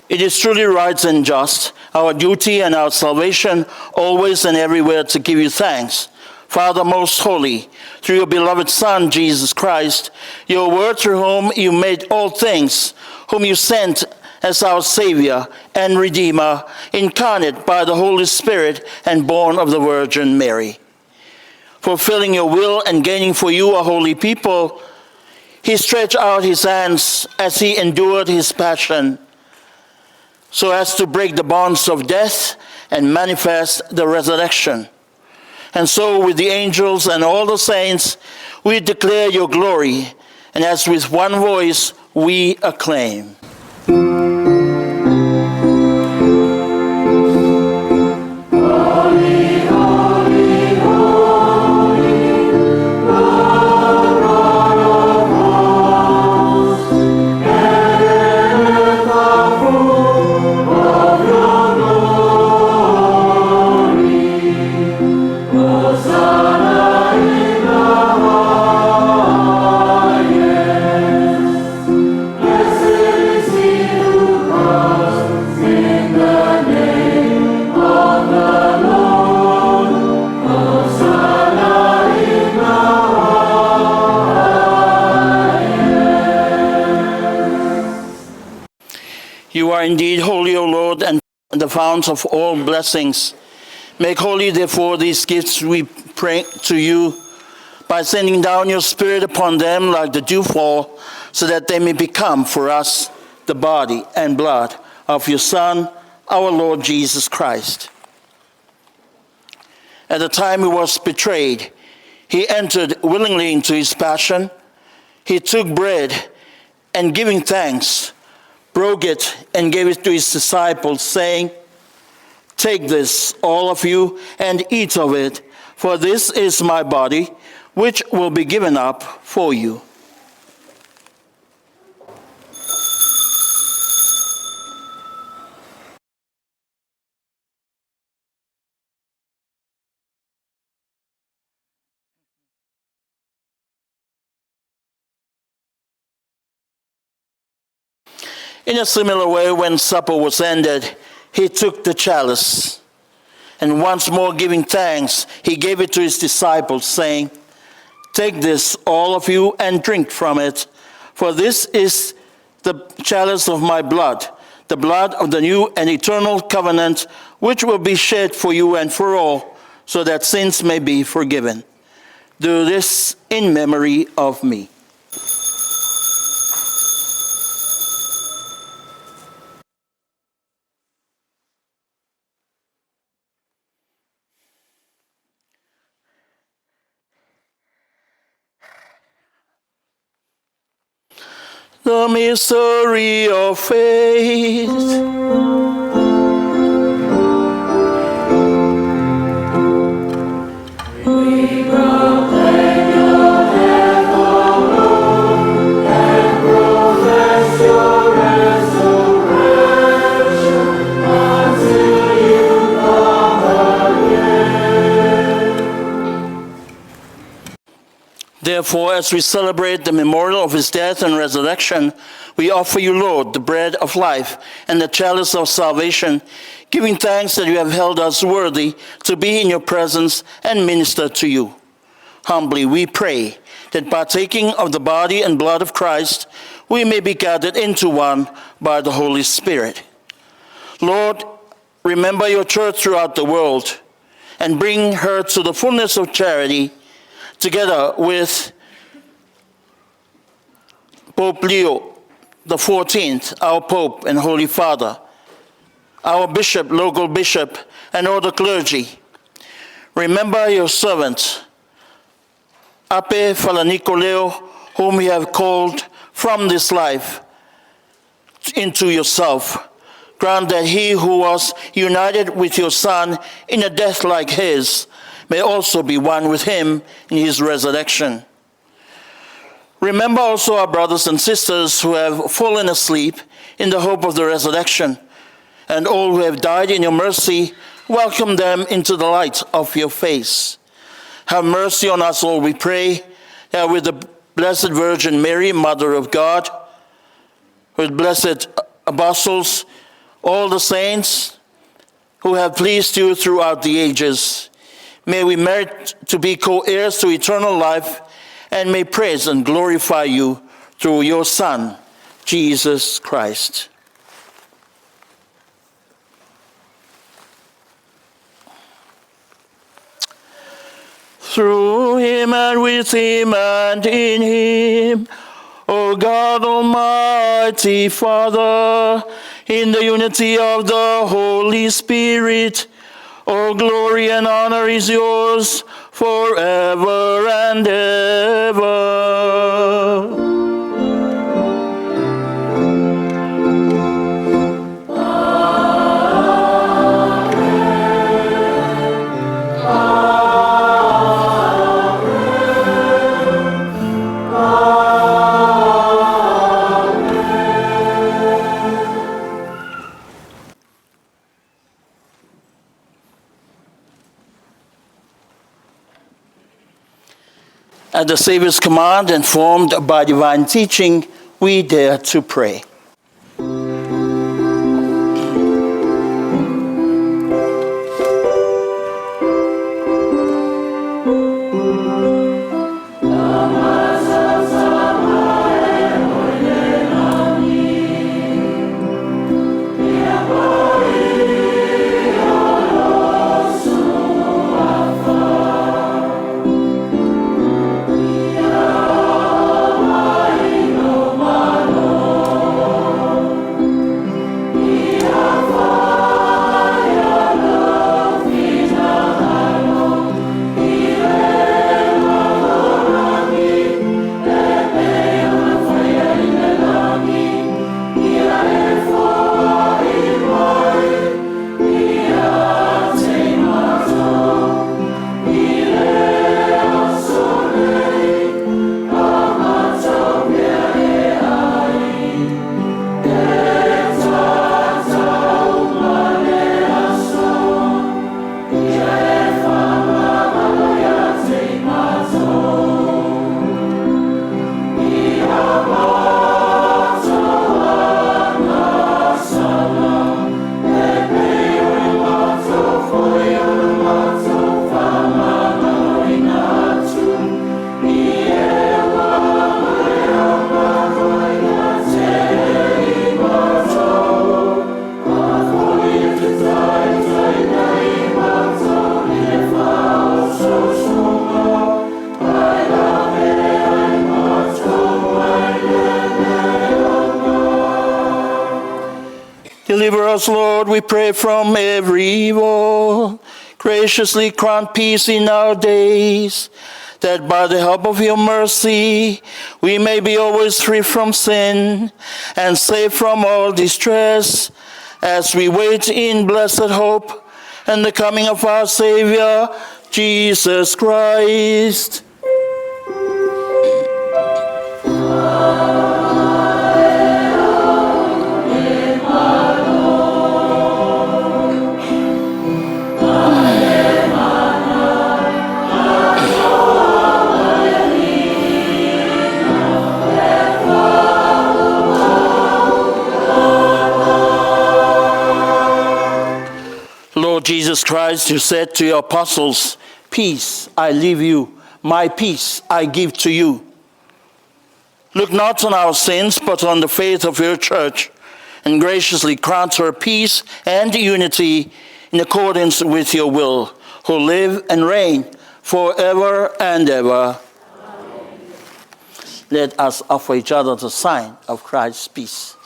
It is truly right and just, our duty and our salvation, always and everywhere to give you thanks. Father most holy, through your beloved Son, Jesus Christ, your word through whom you made all things, whom you sent as our Savior and Redeemer, incarnate by the Holy Spirit and born of the Virgin Mary. Fulfilling your will and gaining for you a holy people, he stretched out his hands as he endured his passion, so as to break the bonds of death and manifest the resurrection. And so with the angels and all the saints, we declare your glory, and as with one voice we acclaim. You are indeed holy, O Lord, and the fount of all blessings. Make holy, therefore, these gifts, we pray to you, by sending down your Spirit upon them like the dewfall, so that they may become for us the body and blood of your Son, our Lord Jesus Christ. At the time he was betrayed, he entered willingly into his passion. He took bread and, giving thanks, broke it and gave it to his disciples, saying, "Take this, all of you, and eat of it, for this is my body, which will be given up for you." In a similar way, when supper was ended, he took the chalice, and once more giving thanks, he gave it to his disciples, saying, "Take this, all of you, and drink from it, for this is the chalice of my blood, the blood of the new and eternal covenant, which will be shed for you and for all, so that sins may be forgiven. Do this in memory of me." The mystery of faith. We proclaim your death, O Lord. Therefore, as we celebrate the memorial of his death and resurrection, we offer you, Lord, the bread of life and the chalice of salvation, giving thanks that you have held us worthy to be in your presence and minister to you. Humbly we pray that partaking of the body and blood of Christ, we may be gathered into one by the Holy Spirit. Lord, remember your church throughout the world and bring her to the fullness of charity, together with Pope Leo XIV, our Pope and Holy Father, our bishop, local bishop, and all the clergy. Remember your servant, Ape Falaniko, whom you have called from this life into yourself. Grant that he who was united with your Son in a death like his may also be one with him in his resurrection. Remember also our brothers and sisters who have fallen asleep in the hope of the resurrection, and all who have died in your mercy, welcome them into the light of your face. Have mercy on us all, we pray, that with the Blessed Virgin Mary, Mother of God, with blessed apostles, all the saints who have pleased you throughout the ages, may we merit to be co-heirs to eternal life, and may praise and glorify you through your Son, Jesus Christ. Through him and with him and in him, O God Almighty Father, in the unity of the Holy Spirit, all glory and honor is yours forever and ever. At the Savior's command and formed by divine teaching, we dare to pray. Deliver us, Lord, we pray, from every evil. Graciously grant peace in our days, that by the help of your mercy we may be always free from sin and safe from all distress, as we wait in blessed hope and the coming of our Savior, Jesus Christ. Jesus Christ, you said to your apostles, "Peace I leave you, my peace I give to you." Look not on our sins, but on the faith of your church, and graciously grant her peace and unity in accordance with your will, who live and reign forever and ever. Amen. Let us offer each other the sign of Christ's peace.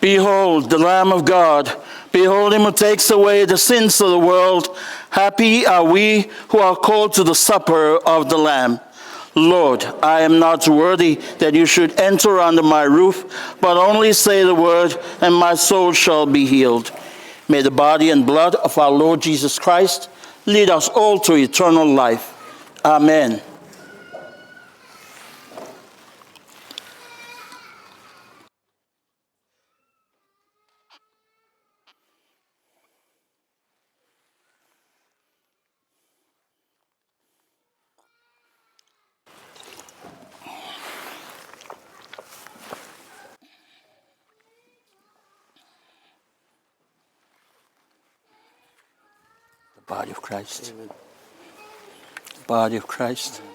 Behold, the Lamb of God. Behold him who takes away the sins of the world. Happy are we who are called to the supper of the Lamb. Lord, I am not worthy that you should enter under my roof, but only say the word, and my soul shall be healed. May the body and blood of our Lord Jesus Christ lead us all to eternal life. Amen. Body of Christ. Amen. Body of Christ.
Amen.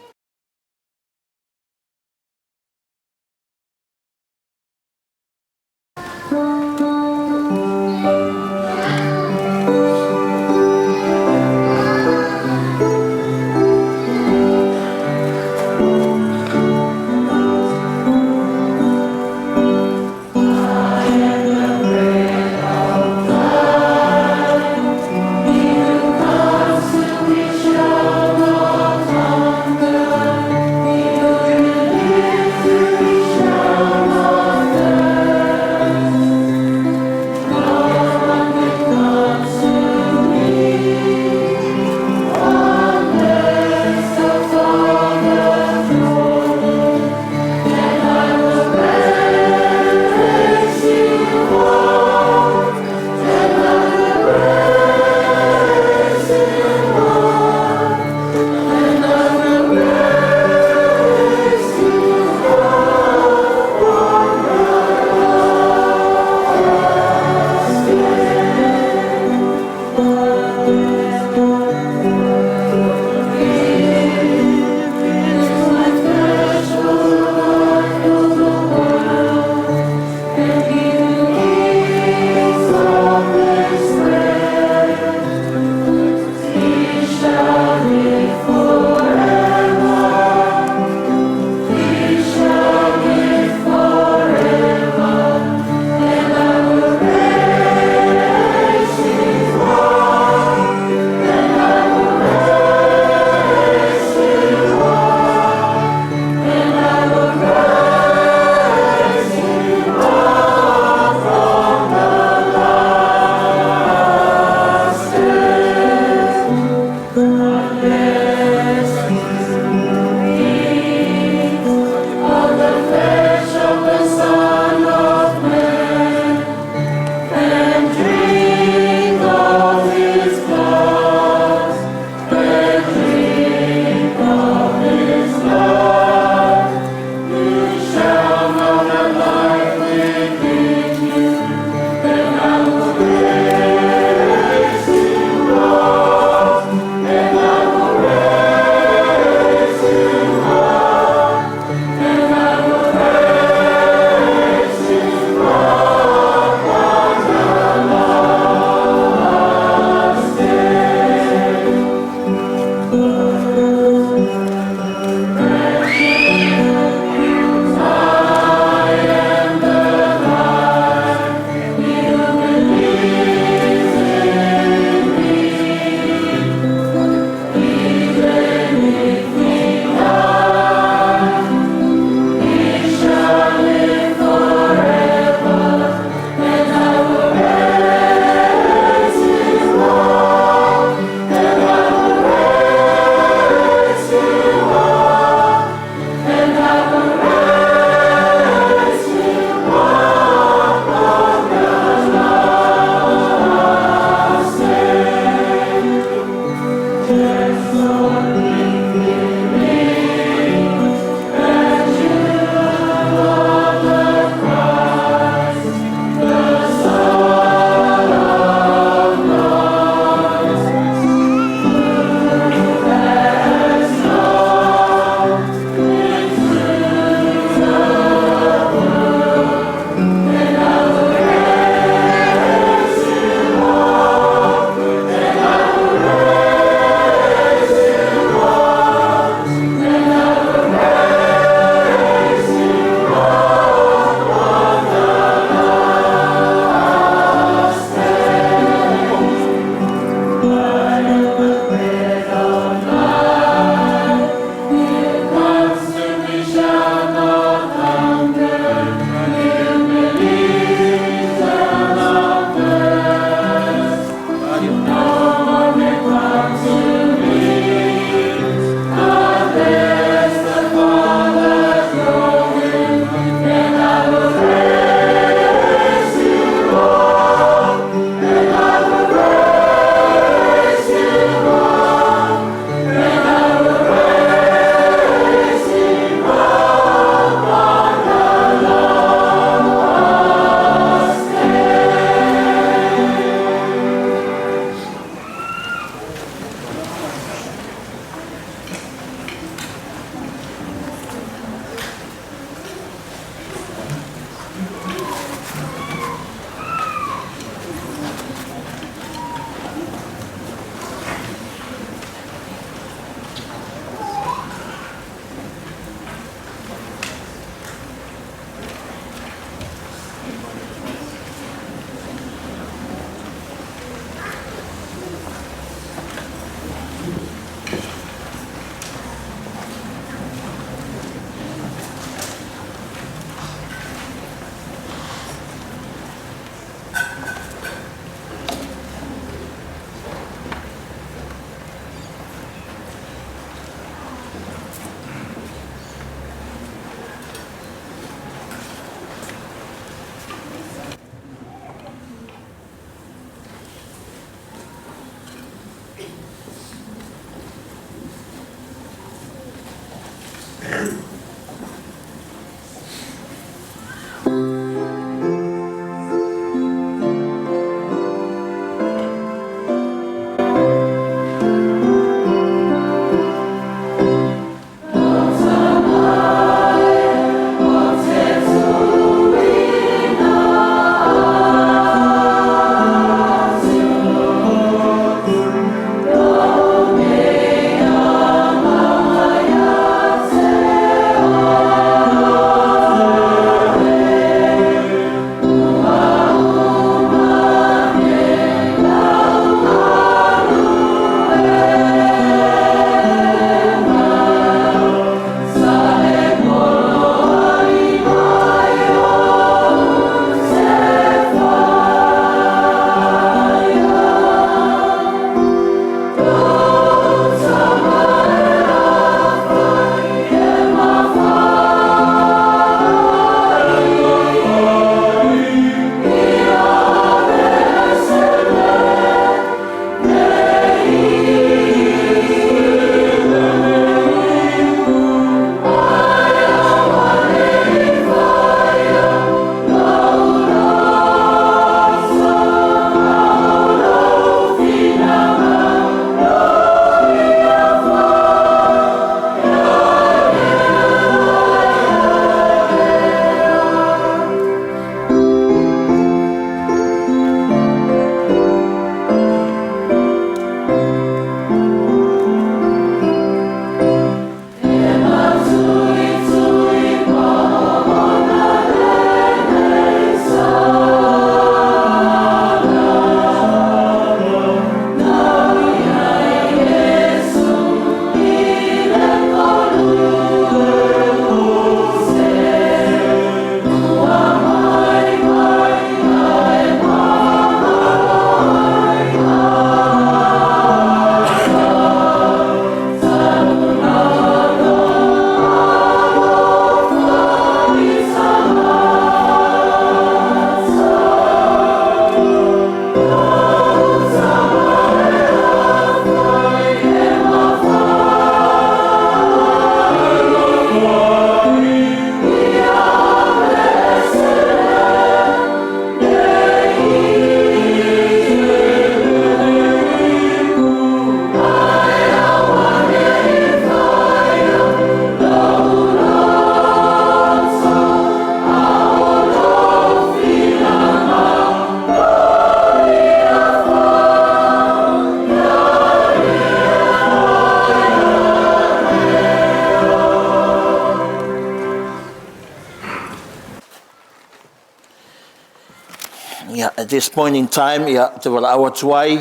Yeah, at this point in time, ia te wala awa tuai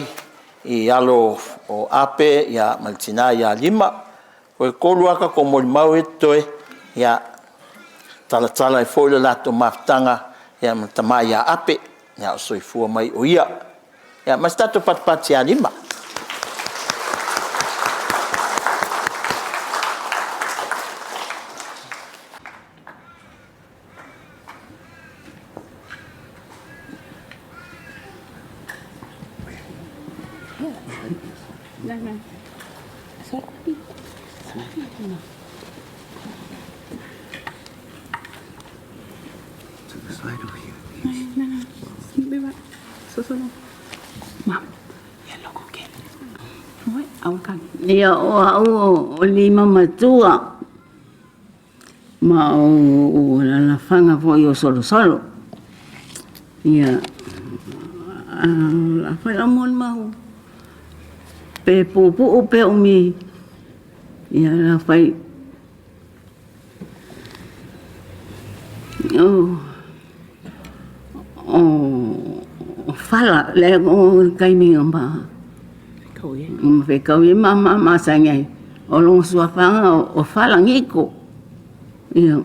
I alo o Ape, ia Maltina, ia Lima. Koe koluaka ko Moimoi toe, ia tala I fōile lato mafutanga, ia matama ia Ape, ia o soifua mai o ia. Ia mas tato patpati ia Lima.
Ia o au o lima matua ma o la fanga foi o solo ia la foi amon mau pe pupu o pe umi ia la foi o fala le o kaimi amba me kau ia mama sangai o long suafanga o fala ngiko ia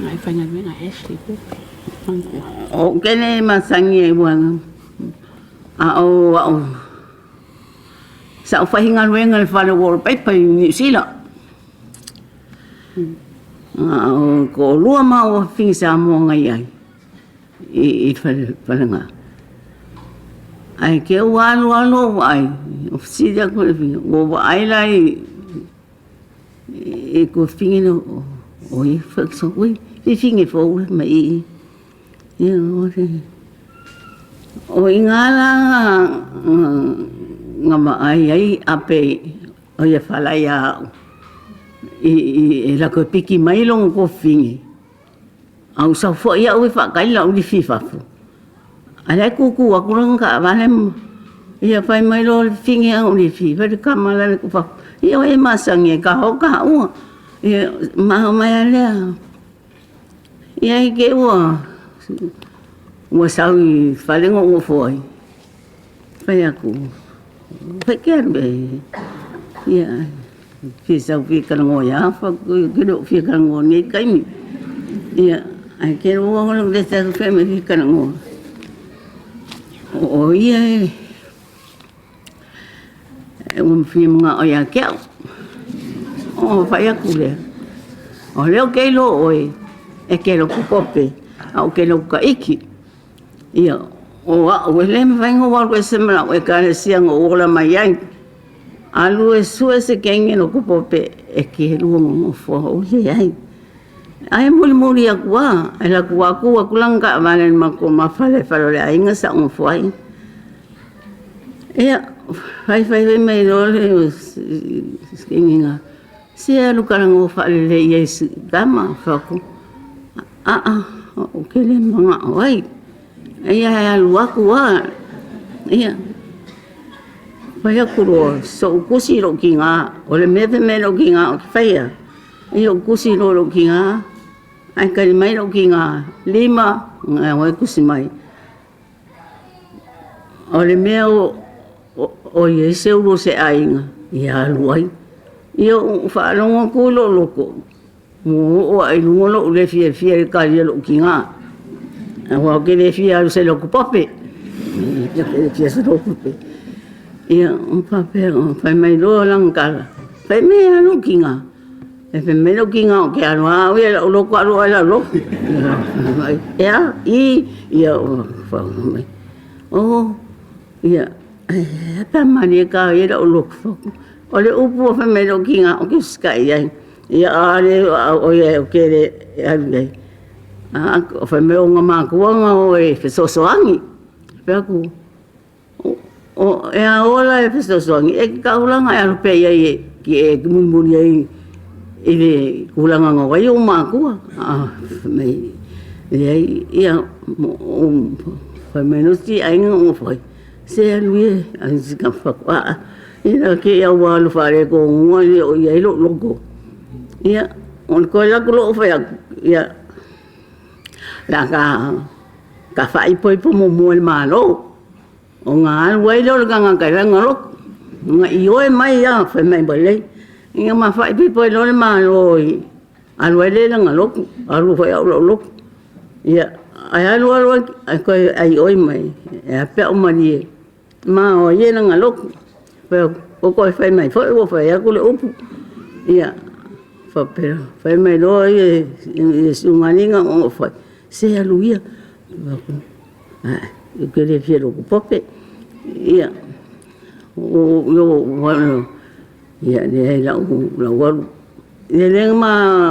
Ai whaingaruenga Ashley
o kene masangi e buanga o sa o whaingaruenga le whare wallpaper I New Zealand ko lua ma o whingsa mo ngai ai I wharenga ai ke alo ai Ofisida ko le finga. O wa ai lai e ko finga no o i fa so ui. I finga fo mai i. Ia o re. O ingala ngama ai ape o ia fala ia i la ko piki mai long ko finga. Au sa fo ia o fa kai la o di fifa fo. Ala kuku aku lang ka valem. Ia fai mai lo finga o di fifa de kamala ko fa. Ia e masang e ka ho ka o. Ia ma mai ala. Ia ke o. Wa sawi falengo o foi. Fai aku. Fai ker be. Ia. Fisa fi kango ya fa ke do fi kango ni kai mi. Ia ai ke o ngol de sa fe me fi kango. O ia fi mga o ya ke. O fai aku le. O leo ke lo oi. E ke lo kupope. Au ke lo ka iki. Ia o le me vai ngol ko se mala o ka siang o la mai ai. Alu e sue se kenge no kupope e ke lu mo fo o le ai. Ai muli aku ai la aku lang ka valen ma ko ma fale le ai nga sa mo fo ai. Ia fai mai lo le skinga. Se alu karango fa le yes dama fa ko. O ke le manga ai. Ia alu aku ia. Fai aku ro so kusi ro kinga o le me lo kinga o faia. Ia kusi ro kinga. Ai ka mai ro kinga 5 ngai kusi mai. O le me o ye se ro se ainga. Ia luai. Ia fa longo ku lo loko. Mo o ai lungo lo le fie ka lo kinga. Wa ke le fie se lo ku pope. Ia ke fie se lo pope. Ia fai mai lo lang kala. Fai me lo kinga. E fai me lo kinga o ke anu au ia lo ko alo ala lo. Ia ia fa mai. O ia pa mani ka ia lo ko. O le upu fai me lo kinga o ke skai ia. Ia ale o ia o ke le ai. O fai me o ngama ko o e so soangi. Pe aku o e ola e festo songi e ka ulanga e alupe ia ki e mulmuli ai e le ulanga ngo ai o maku me ia fa menos ti ai ngo foi se lui a ska fa ina ke ia walu fare ko ngoi o ia lo logo ia on ko la ko fa ia la ka fa i poi po mo malo o ngā wai lo ka ngā kai ngalo ngā ioi mai ya fa mai bale inga ma fa pi poi lo ma lo al wai le ngalo alu fa lo lo ya ai alu ko ai oi mai e pe o mani ma o ye ngalo pe o ko fa mai fo o fa ya ko le upu ya fa pero fa mai lo ye sungalinga o fa se alu ya eu queria ver o pope ia o ia ne la o le ma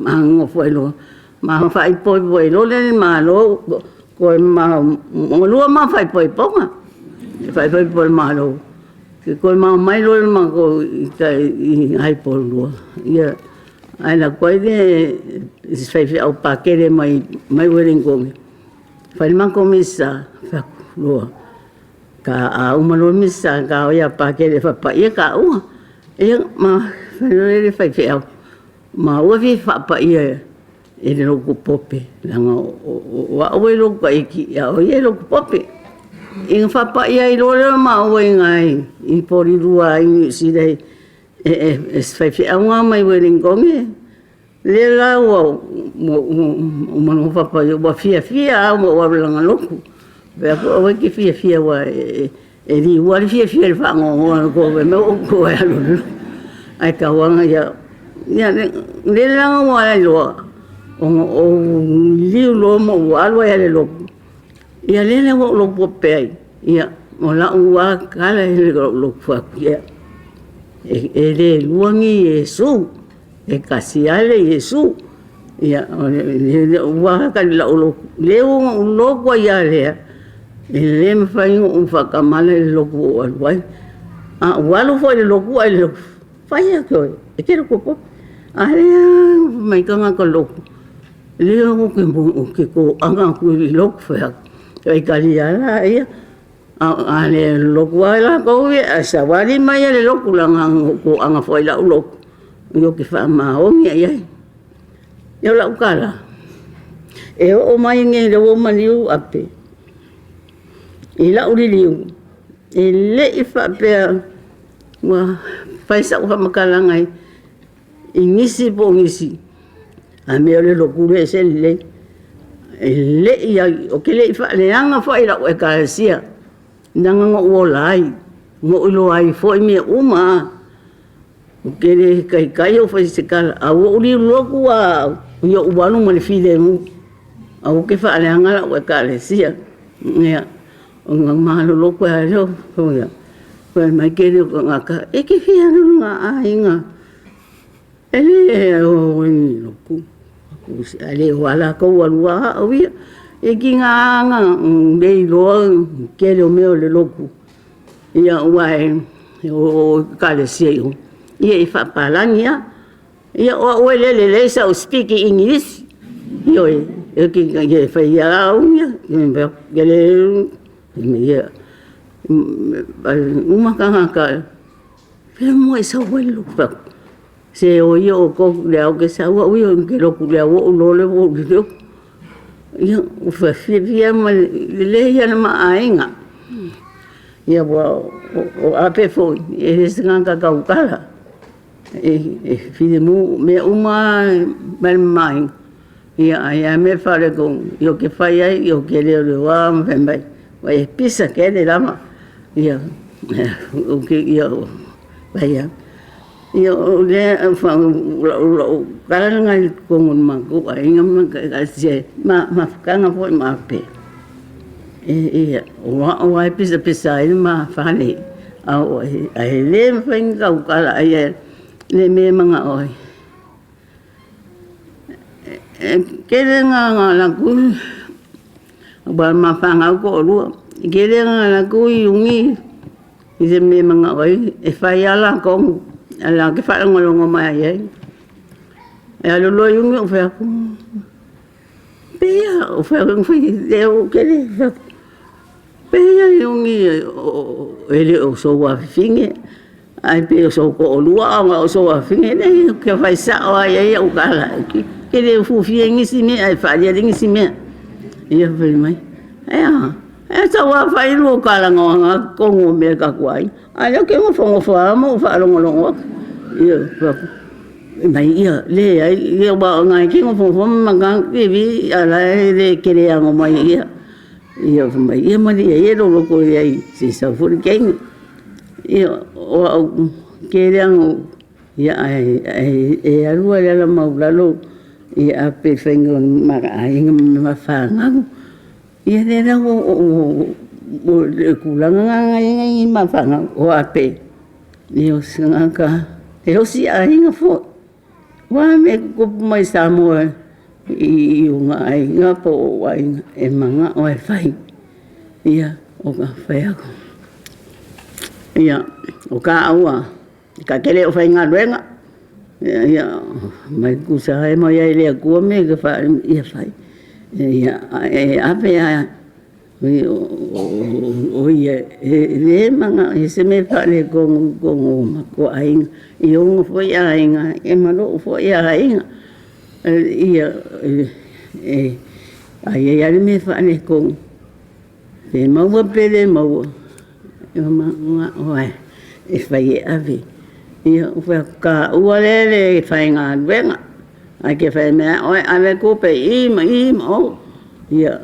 ngo foi lo ma fai poi lo le ma lo ko ma lo ma fai poi ponga fai poi ma lo ko ma mai lo ma ko ai por lo ia ai la ko de fai o paquete mai wering ko fai man komisa fa lo ka uma lo misa ka ia pa ke le fa pa ia ka u ia ma fa le fai fe ma o vi fa pa ia e le ko pope langa wa o lo ka iki ia o ia lo pope in fa pa ia i lo ma o ngai i pori rua i si dei e fai fe uma mai weling konge le la o mo fa pa yo ba fia mo wa langa loku ve ko o ki fia wa e di wa fia fa ngo ko me ko ya lo ai ka wa ya le la wa lo o li lo mo wa lo ya le lo ya le lo po pe ya mo la ua kala le lo fa kia e le luangi Yesu e kasi ale Yesu ia le ua ka la lo le lo kwa ia le le me fai un fa kamala le lo kwa wai a walu foi le lo kwa le fai a ko e ke ko po a le mai ka ma ko lo le ke ko anga ku lo fa e ka ia la ia a le loku ala ko e sa wali mai le loku langa ko anga foi la lo yo ke fa ma o ngi ai yo la ukala e o mai nge le o maniu ape e la uri liu e le i fa pe wa fa sa wa makala ngai ingisi po ngisi a me le loku le se le le ia o ke le fa le anga foi la e ka sia nanga ngo lai ngo ilo ai foi me uma o que le kai o foi se kala a o li loku a yo ubanu mo le fide mu a o ke fa le anga o ka le sia ya o ma lo loku a yo o ya ko mai ke le ko ngaka e ke fia nga ainga ele o ni loku ku ale wala ko walua o ya e ki ngā dei loa ke leo meo le loku ia uai o kale sieo ia i whapalangi ia o le sa o speak English ia e ki whai au ia ke le ia umakanga ka pero mo e sa welu se o ia o ko leo ke sa ua ui o ke loku leo o lole o leo ia o fa fia ma le ia na ma ainga ia o ape foi e sanga ka kala e fide mu me uma mai ia me fale con yo que fai ai yo que le wa mai wa e pisa que le lama ia o que ia vai ia o le fa kala ngai con ma ko ai ngam ka se ma kanga foi ma pe e o ai pisa ai ma fale ai le fa kala ai le me manga oi kele nga la ku ba ma fanga ko lu kele nga la ku yungi ise me manga oi e fa ya la ko ala ke fa ngolo ngoma ai e lo lo yungi o fa ku pe ya o fa ngoi de o kele pe ya yungi ele o so wa finge ai pe so ko lua nga so wa finge ne ke fa sa ai o kala que le fufia ngisi me ai fa dia ngisi me ia foi mai é só wa fa ilu kala nga ko ngo me ka kwai ai ke mo fa longo ia mai ia le ai ia ba nga ke mo ma ga ke vi ala le ke le ngo mai ia mai ia ma ia lo ko ia si sa fu ke ia o ke le ngo ia ai alu ala maulalo ia Ape Falaniko maka ainga mafanga ia era o kulanga ai mafanga o Ape io sanga eu si ainga fo wa me ko mai samo i unga ainga po ai e manga o fai ia o ka fai ako ia o ka aua ka kele o fai nga luenga ia mai kusa ai mai ai le ku me que fa ia fai ia Ape o ia le manga se me fa le con ko ai i o foi ai e malo foi ai ia ai me fa le con e mau pele mau ma e fai ave ia o ka ua le fai ngā luenga ai ke fai mea oi ave ko pe ima o ia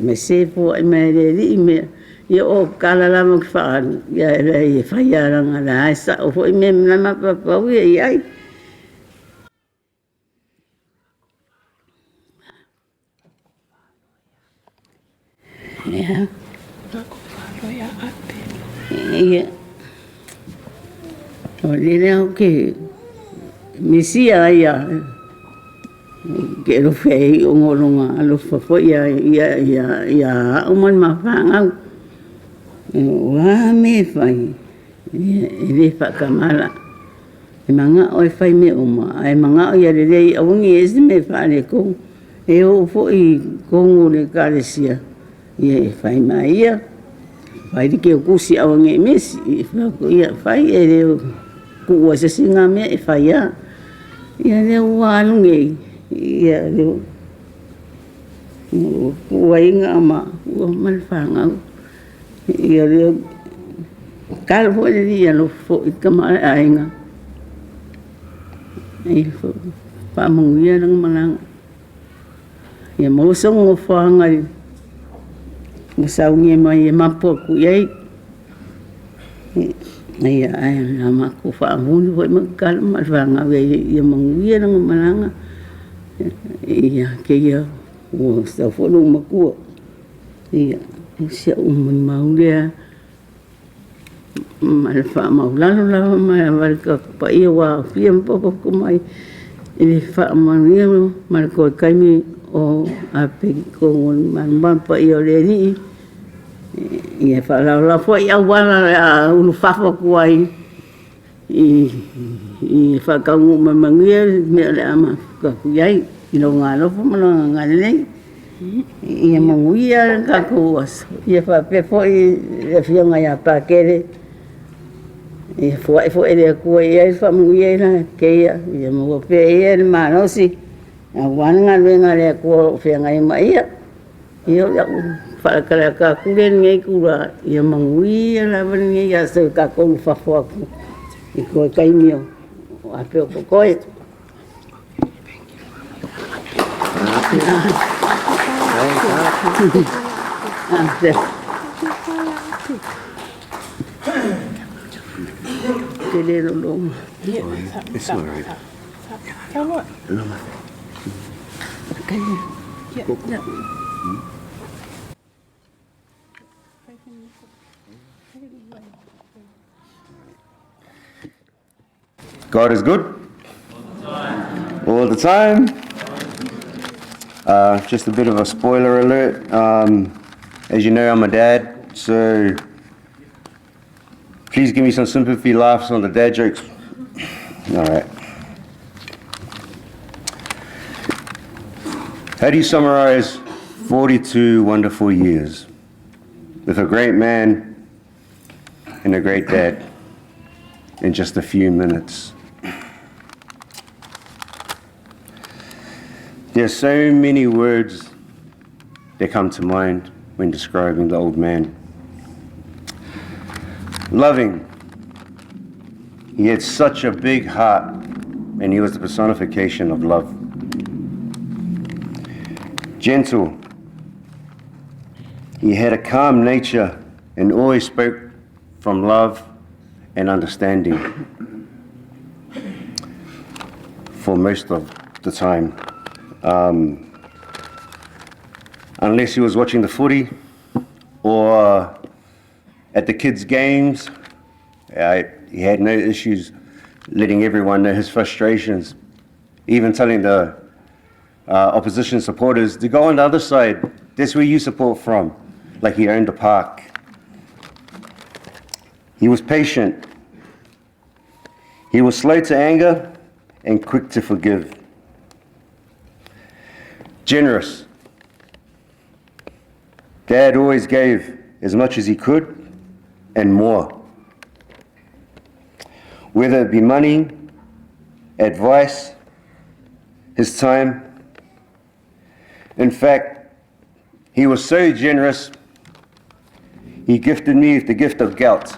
me sepo ai me le li me ia o kala la mo fa ia le fai ara nga la sa o foi me na ma pa ia ai ia Ia. O lea o ke Mesia ia. Ke lo fei o ngolonga alo fafo ia o man mafanga. Wa me fai. Ele fa kamala. E manga o fai me uma. Ai manga o ia le o ngi esi me fa le ko. E o fo I kongo le kalesia. Ia fai mai ia. Fai ke kusi o ngi mesi. Ia fai ele ku se singa me e fai ia. Ia le wa lungi. Ia le wa inga ma o mal fanga. Ia le kal fo le ia lo fo kama ainga. Ai fo pa mo ia nang malang. Ia mo song o fanga. Mo sa ngi mai e mapo ku ia. Ia ai ama ku fa mo fo mo kal mal fanga ia mo ia nang malang. Ia ke ia o sa fo no maku. Ia sia o mau dia. Malfa mau lalu mai marka pa ia wa fiam popo ko mai ini fa mania marko kaimi o ape ko man pa ia le ni ia fa la fo ia wala ulu fa ko ai I fa ka mangia me le ama ka yai ino ngalo fo mana ngale ia manguia ka ko ia fa pe fo I fianga ya pa kere e fo ele ko ia fa muia na ke ia mo pe ia ma no si a wanga venga le ko fe ngai mai ia fa ka ku le ngai ku la ia manguia la venga ia se ka ko fa fo I ko kai mio a pe ko ko
It's all right.
God is good. All the time. Just a bit of a spoiler alert. As you know, I'm a dad, so please give me some sympathy laughs on the dad jokes. All right. How do you summarize 42 wonderful years with a great man and a great dad in just a few minutes? There are so many words that come to mind when describing the old man. Loving. He had such a big heart, and he was the personification of love. Gentle. He had a calm nature and always spoke from love and understanding for most of the time. Unless he was watching the footy or at the kids' games, he had no issues letting everyone know his frustrations, even telling the opposition supporters to go on the other side. That's where you support from, like he owned a park. He was patient. He was slow to anger and quick to forgive. Generous. Dad always gave as much as he could and more. Whether it be money, advice, his time. In fact, he was so generous, he gifted me with the gift of gout.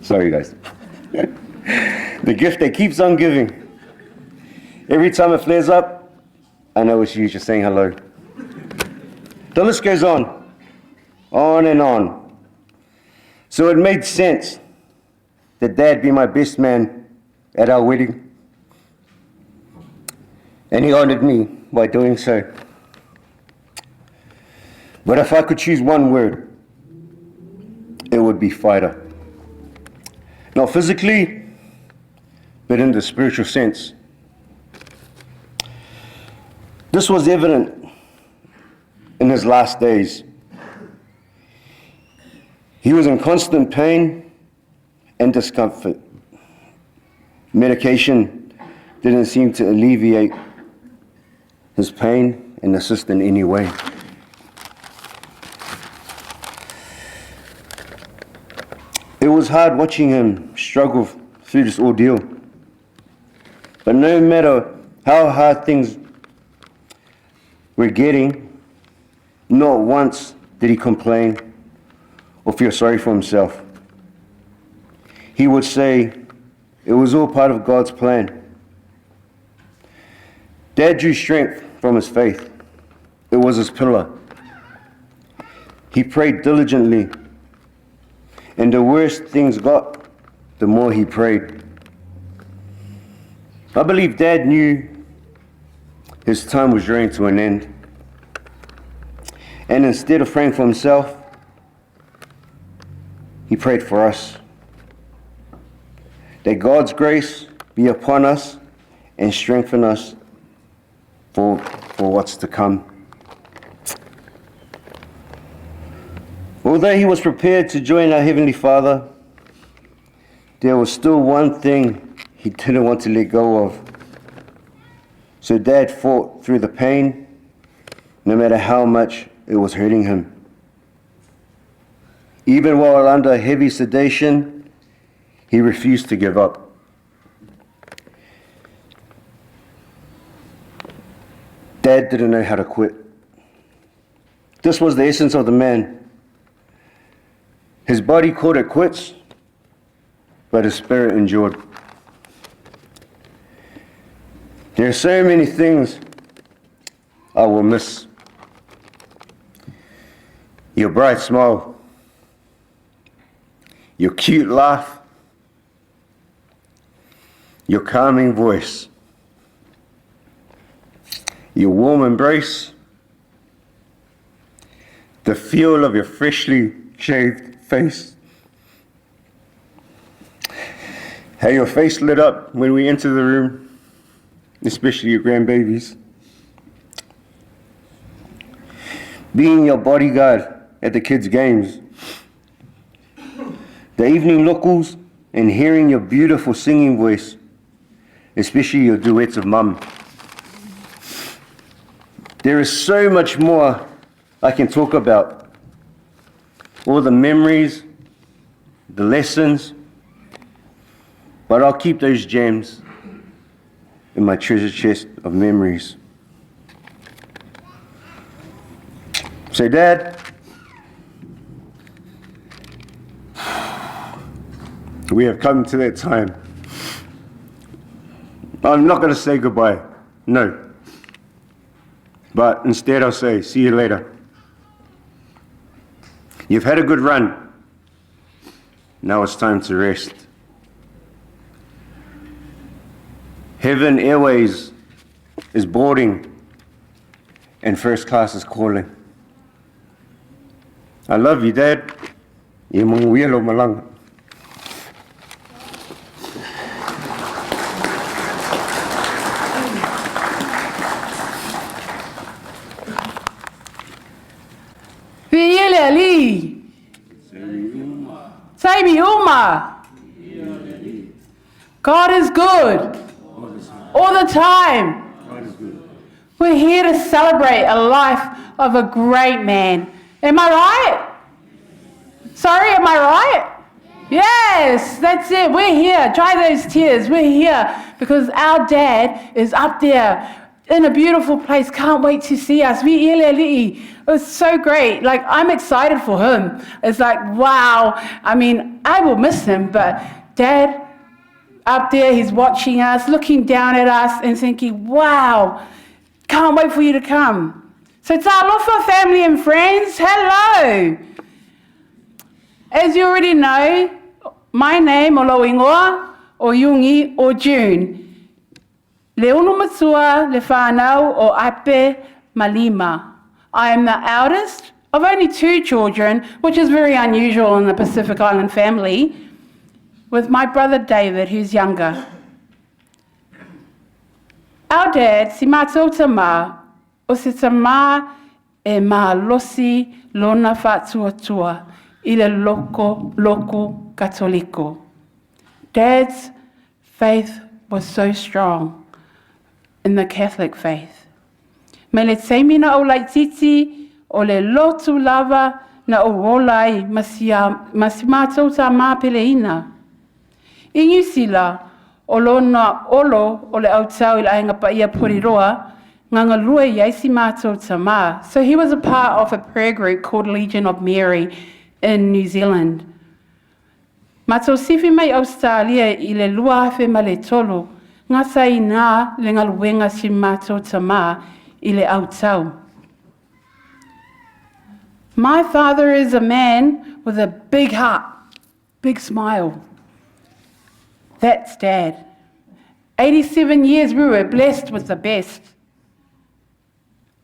Sorry, guys. The gift that keeps on giving. Every time it flares up, I know it's you just saying hello. The list goes on and on. So it made sense that Dad be my best man at our wedding. And he honored me by doing so. But if I could choose one word would-be fighter. Not physically, but in the spiritual sense. This was evident in his last days. He was in constant pain and discomfort. Medication didn't seem to alleviate his pain and assist in any way. It was hard watching him struggle through this ordeal. But no matter how hard things were getting, not once did he complain or feel sorry for himself. He would say it was all part of God's plan. Dad drew strength from his faith. It was his pillar. He prayed diligently, and the worse things got, the more he prayed. I believe Dad knew his time was drawing to an end. And instead of praying for himself, he prayed for us. That God's grace be upon us and strengthen us for what's to come. Although he was prepared to join our Heavenly Father, there was still one thing he didn't want to let go of. So Dad fought through the pain, no matter how much it was hurting him. Even while under heavy sedation, he refused to give up. Dad didn't know how to quit. This was the essence of the man. His body called it quits, but his spirit endured. There are so many things I will miss. Your bright smile, your cute laugh, your calming voice, your warm embrace, the feel of your freshly shaved face, how your face lit up when we entered the room, especially your grandbabies, being your bodyguard at the kids' games, the evening locals, and hearing your beautiful singing voice, especially your duets of Mum. There is so much more I can talk about. All the memories, the lessons, but I'll keep those gems in my treasure chest of memories. So, Dad, we have come to that time. I'm not going to say goodbye, no. But instead I'll say, see you later. You've had a good run. Now it's time to rest. Heaven Airways is boarding and first class is calling. I love you, Dad. E mong wielo malanga.
Saimi Uma. God is good. All the time. We're here to celebrate a life of a great man. Am I right? Sorry, am I right? Yes, that's it. We're here. Dry those tears. We're here because our dad is up there in a beautiful place. Can't wait to see us. It was so great. Like, I'm excited for him. It's like, wow. I mean, I will miss him, but Dad, up there, he's watching us, looking down at us and thinking, wow, can't wait for you to come. So talofa, family and friends, hello. As you already know, my name, o Loingoa, o Yungi, o June. Le unu matua, le whanau, o Ape Malima. I am the eldest of only 2 children, which is very unusual in the Pacific Island family, with my brother David, who's younger. Our dad, si mātou tamā, o se tamā e mahalosi lona whātuatua I le loko katoliko. Dad's faith was so strong in the Catholic faith. Me le teimina o laititi o le lotu lava na o rolai masi mātou tā māpeleina. I New Zealand, o lona olo o le autau I le ainga pa ia poriroa, nganga lua iaisi mātou tamā. So he was a part of a prayer group called Legion of Mary in New Zealand. Mātou siwhi mai Australia I le lua hawhi ma le tolo, ngā sai nā le ngaluenga si mātou tamā I le autau. My father is a man with a big heart, big smile. That's Dad. 87 years we were blessed with the best.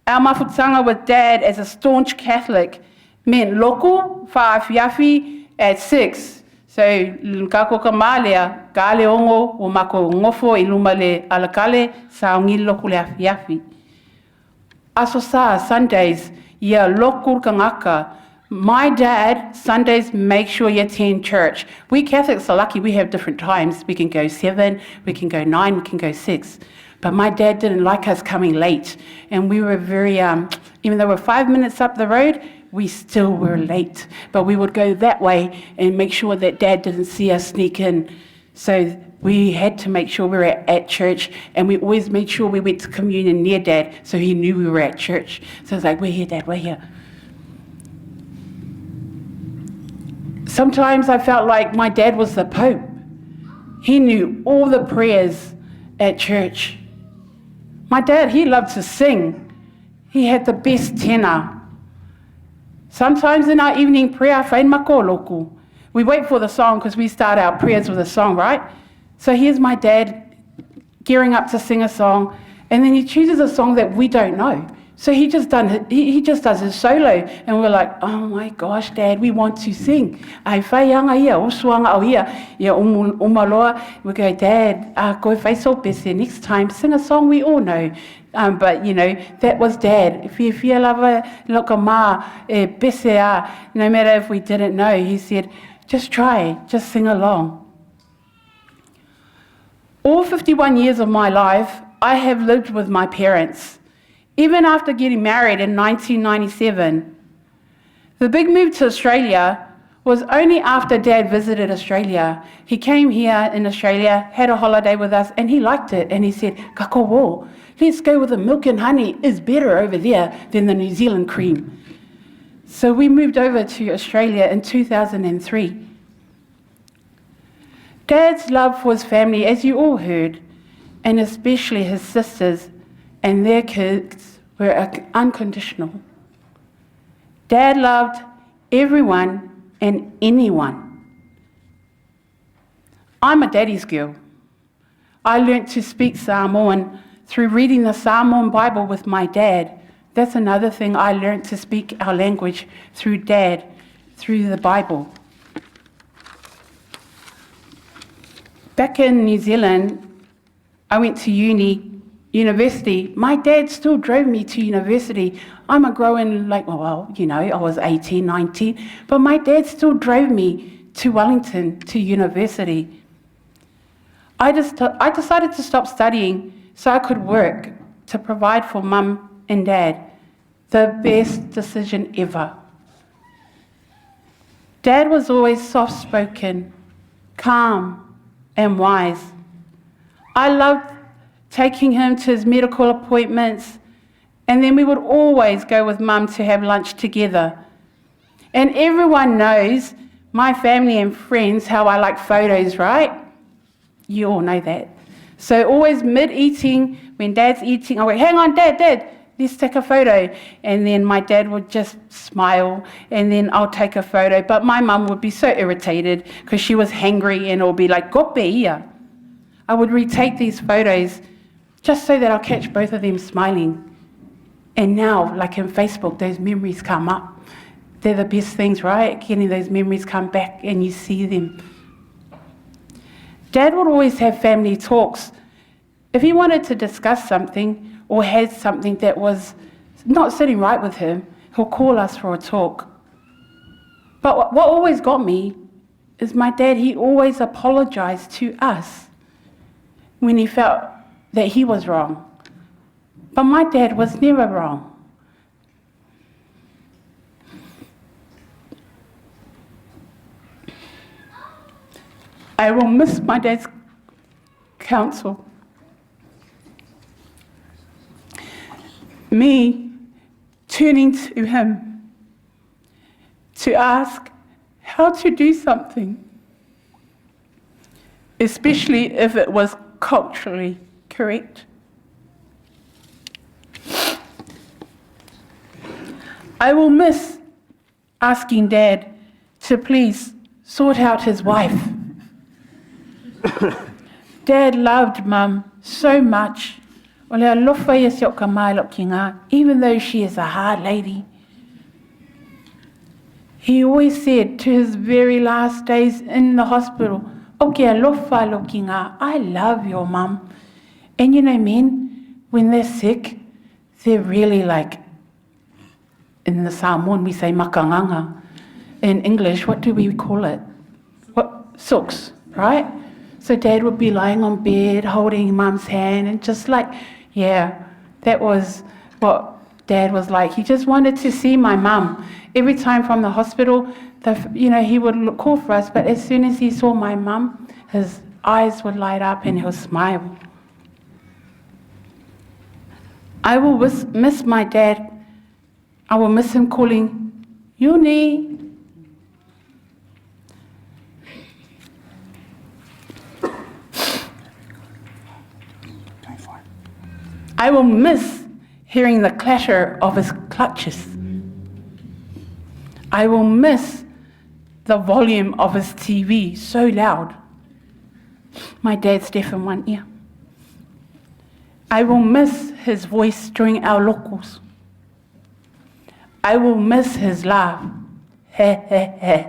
Our mafutanga with Dad as a staunch Catholic meant loko whaafiafi at 6. So, kako ka mālea, ka ale ongo o mako ngofo I luma le alakale sa ongi loko le afiafi. Aso sa, Sundays, ia loko ka ngaka. My dad, Sundays, make sure you attend church. We Catholics are lucky we have different times. We can go 7, we can go 9, we can go 6. But my dad didn't like us coming late. And we were very, even though we're 5 minutes up the road, we still were late. But we would go that way and make sure that Dad didn't see us sneak in. So we had to make sure we were at church, and we always made sure we went to communion near Dad so he knew we were at church. So it's like, we're here, Dad, we're here. Sometimes I felt like my dad was the Pope. He knew all the prayers at church. My dad, he loved to sing. He had the best tenor. Sometimes in our evening prayer, we wait for the song because we start our prayers with a song, right? So here's my dad gearing up to sing a song, and then he chooses a song that we don't know. So he just does his solo, and we're like, oh my gosh, Dad, we want to sing. Ai whaianga ia, o suanga au ia, ia umaloa. We go, Dad, koe whaiso pese, next time sing a song we all know. But you know, that was Dad. Fia lava loka ma e pese a. No matter if we didn't know, he said, just try, just sing along. All 51 years of my life, I have lived with my parents. Even after getting married in 1997, the big move to Australia was only after Dad visited Australia. He came here in Australia, had a holiday with us, and he liked it. And he said, kako wo, let's go with the milk and honey. It's better over there than the New Zealand cream. So we moved over to Australia in 2003. Dad's love for his family, as you all heard, and especially his sisters and their kids, were unconditional. Dad loved everyone and anyone. I'm a daddy's girl. I learnt to speak Samoan through reading the Samoan Bible with my dad. That's another thing, I learnt to speak our language through Dad, through the Bible. Back in New Zealand, I went to university. My dad still drove me to university. I'm a growing, well, you know, I was 18, 19, but my dad still drove me to Wellington, to university. I decided to stop studying so I could work to provide for Mum and Dad. The best decision ever. Dad was always soft-spoken, calm, and wise. I loved taking him to his medical appointments, and then we would always go with Mum to have lunch together. And everyone knows, my family and friends, how I like photos, right? You all know that. So always mid-eating, when Dad's eating, I went, hang on, Dad, let's take a photo. And then my dad would just smile, and then I'll take a photo. But my mum would be so irritated because she was hangry, and it'll be like, gope ia. I would retake these photos just so that I'll catch both of them smiling. And now, like in Facebook, those memories come up. they're the best things, right? Getting those memories come back and you see them. Dad would always have family talks. If he wanted to discuss something or had something that was not sitting right with him, he'll call us for a talk. But what always got me is my dad, he always apologized to us when he felt that he was wrong. But my dad was never wrong. I will miss my dad's counsel. Me turning to him to ask how to do something, especially if it was culturally correct. I will miss asking Dad to please sort out his wife. Dad loved Mum so much. Even though she is a hard lady. He always said to his very last days in the hospital, I love your mum. And you know, men, when they're sick, they're really like, in the Samoan we say makanganga. In English, what do we call it? Sooks, right? So Dad would be lying on bed, holding Mum's hand, and just like, yeah, that was what Dad was like. He just wanted to see my mum. Every time from the hospital, he would call for us, but as soon as he saw my mum, his eyes would light up and he'll smile. I will miss my dad. I will miss him calling, Uni. I will miss hearing the clatter of his clutches. I will miss the volume of his TV so loud. My dad's deaf in one ear. I will miss his voice during our locals. I will miss his laugh. He, he, he.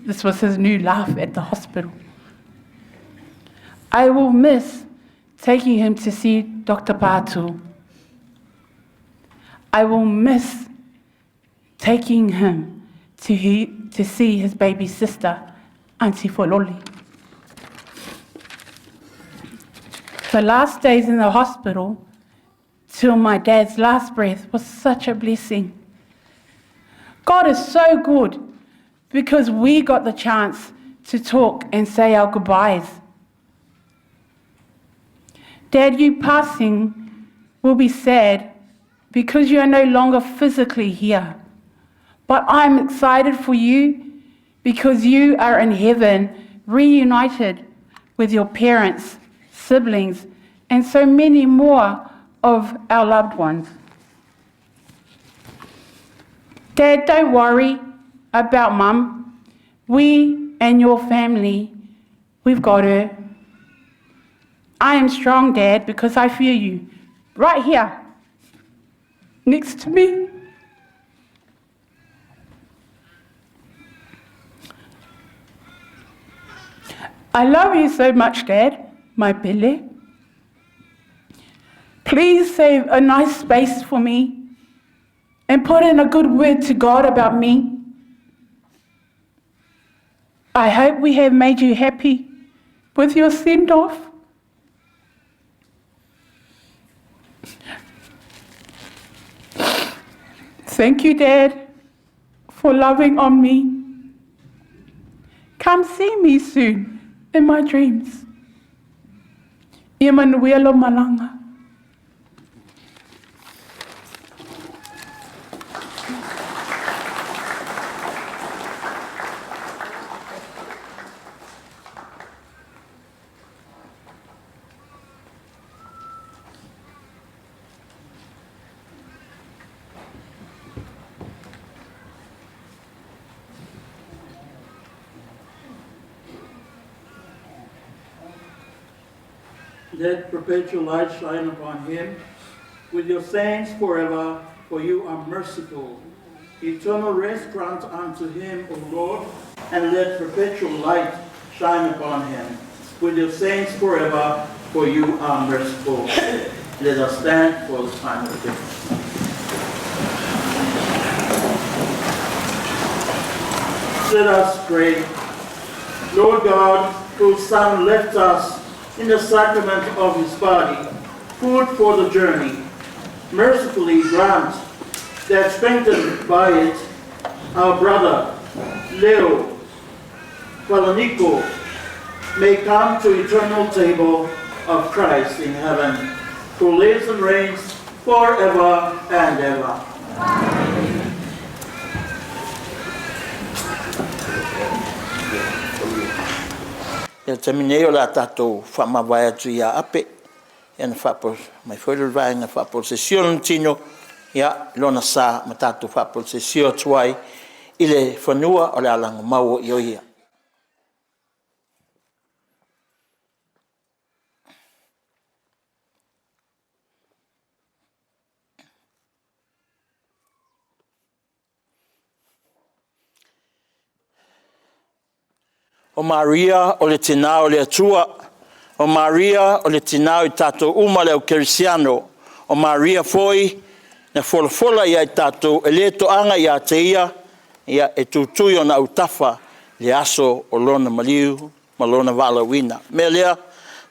This was his new laugh at the hospital. I will miss taking him to see Dr. Patu. I will miss taking him to see his baby sister, Auntie Fololi. The last days in the hospital, till my dad's last breath, was such a blessing. God is so good because we got the chance to talk and say our goodbyes. Dad, you passing will be sad because you are no longer physically here. But I'm excited for you because you are in heaven, reunited with your parents, siblings, and so many more of our loved ones. Dad, don't worry about Mum. We and your family, we've got her. I am strong, Dad, because I feel you right here, next to me. I love you so much, Dad, my Billy. Please save a nice space for me and put in a good word to God about me. I hope we have made you happy with your send-off. Thank you, Dad, for loving on me. Come see me soon in my dreams. Emmanuel Malanga.
Let perpetual light shine upon him with your saints forever, for you are merciful Eternal rest grant unto him, O Lord, and let perpetual light shine upon him. With your saints forever, for you are merciful. Let us stand for the final gift. Let us pray. Lord God, whose Son left us in the sacrament of his body, food for the journey, mercifully grant that strengthened by it, our brother Leo Falaniko may come to eternal table of Christ in heaven, who lives and reigns forever and ever. E termineo la tatou whamawai atu ia ape, e na whapos, mai whaeru vai na whapos e sio tino, ia lona sa ma tatou whapos e sio tuai, ile whanua o le alango mau i oia. O Maria o le tina o le atua, o Maria o le tina o tatou uma le Eucharistiano, o Maria foi na fola ia i tatou e le toanga ia te ia e tutui o na utafa le aso o lona maliu, ma lona walawina. Me lea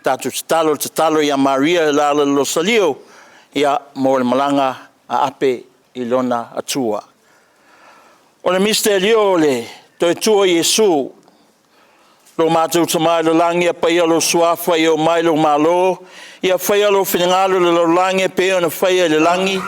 tatou te talo ia Maria la lo salio ia mo le malanga a ape i lona atua. O le misterio le toi tua Yesu, lo mātou tamai lo langi a paia lo suafa i o mai lo malo, i a whaia lo whinangalo lo langi a peo na whaia le langi.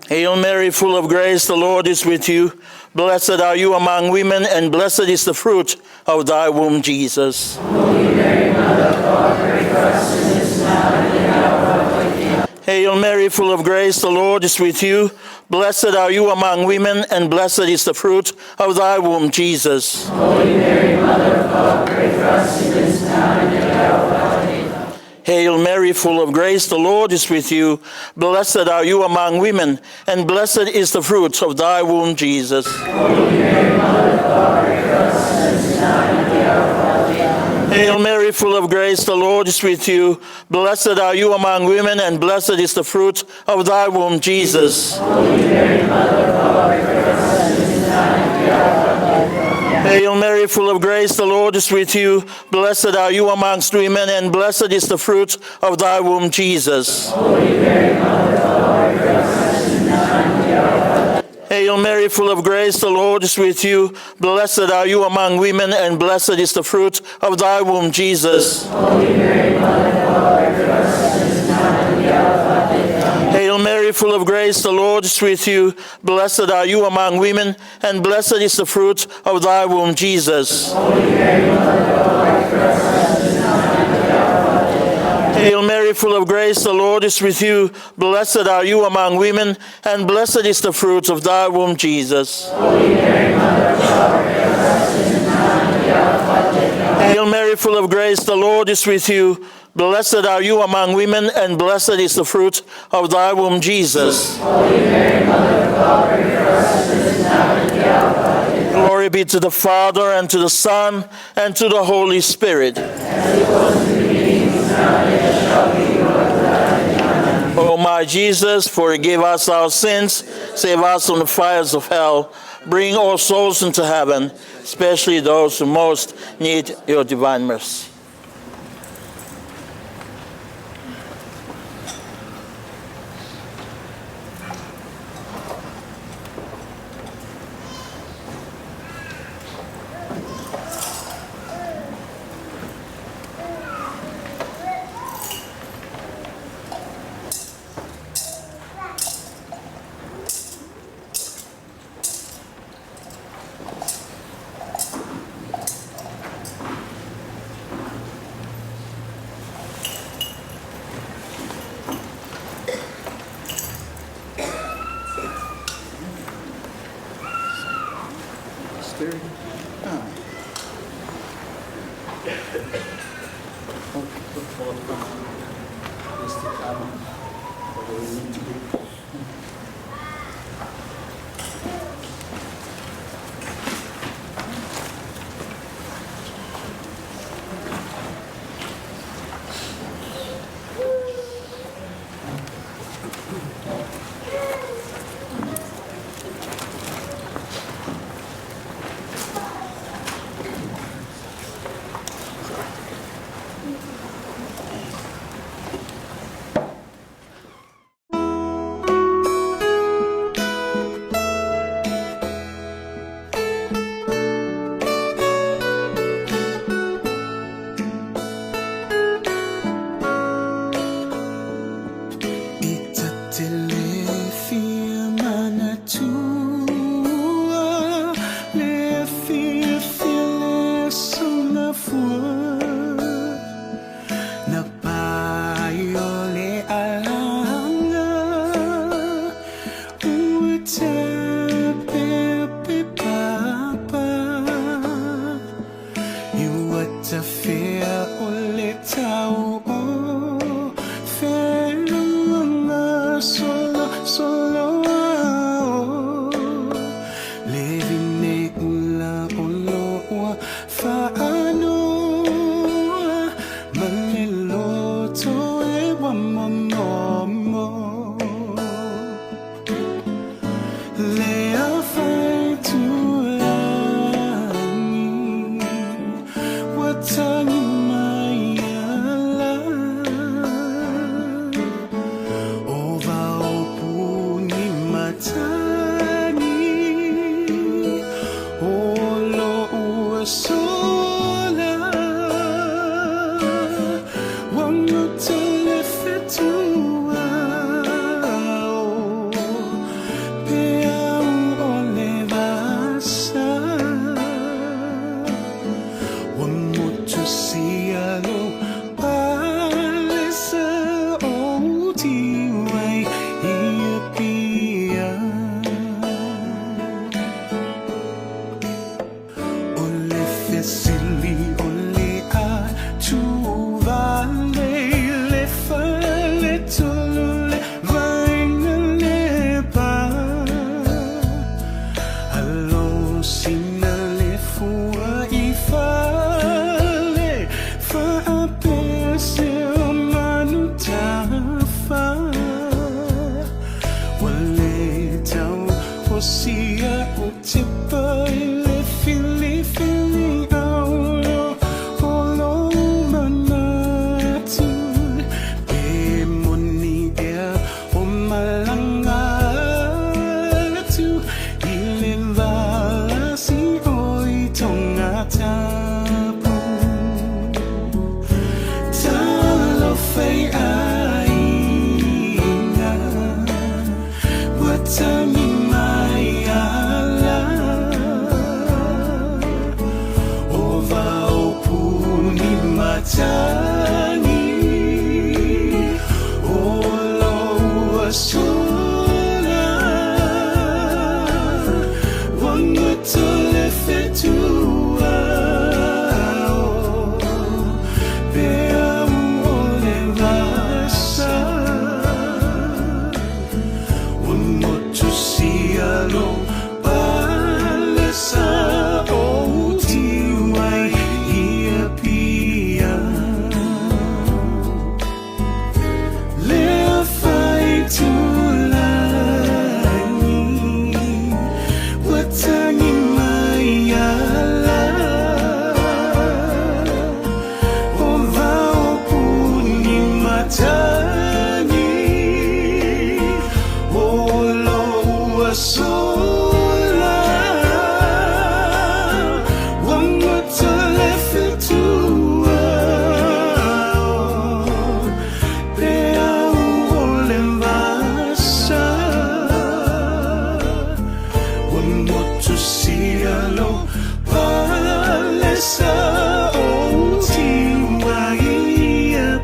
Hail Mary, full of grace, the Lord is with you. Blessed are you among women, and blessed is the fruit of thy womb, Jesus. Holy Mary, Mother of God, pray for us sinners now and in the hour of our death. Hail Mary, full of grace, the Lord is with you. Blessed are you among women, and blessed is the fruit of thy womb, Jesus. Holy Mary, Mother of God, pray for us sinners now and in the hour of our death. Hail Mary, full of grace, the Lord is with you. Blessed are you among women, and blessed is the fruit of thy womb, Jesus. Holy Mary, Mother of God, pray for us sinners now and at the hour of our death. Hail Mary, full of grace, the Lord is with you. Blessed are you among women, and blessed is the fruit of thy womb, Jesus. Holy Mary, Mother of God, pray for us sinners now and at the hour of our death. Hail Mary, full of grace, the Lord is with you. Blessed are you amongst women, and blessed is the fruit of thy womb, Jesus. Holy Mary, Mother of God, pray for us sinners now and at the hour of our death. Hail Mary, full of grace, the Lord is with you. Blessed are you among women, and blessed is the fruit of thy womb, Jesus. Holy Mary, Mother of God, pray for us sinners now and at the hour of our death. Hail Mary, full of grace, the Lord is with you. Blessed are you among women, and blessed is the fruit of thy womb, Jesus. Holy Mary, Mother of God, pray for us sinners now and at the hour of our death. Hail Mary, full of grace, the Lord is with you. Blessed are you among women, and blessed is the fruit of thy womb, Jesus. Holy Mary, Mother of God, pray for us sinners now and at the hour of our death. Hail Mary, full of grace, the Lord is with you. Blessed are you among women, and blessed is the fruit of thy womb, Jesus. Holy Mary, Mother of God, pray for us sinners now and at the hour of our death. Glory be to the Father, and to the Son, and to the Holy Spirit. As it was in the beginning, is now, and ever shall be, world without end. Amen. O my Jesus, forgive us our sins, save us from the fires of hell, bring all souls into heaven, especially those who most need your divine mercy. Terry.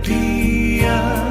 Pia,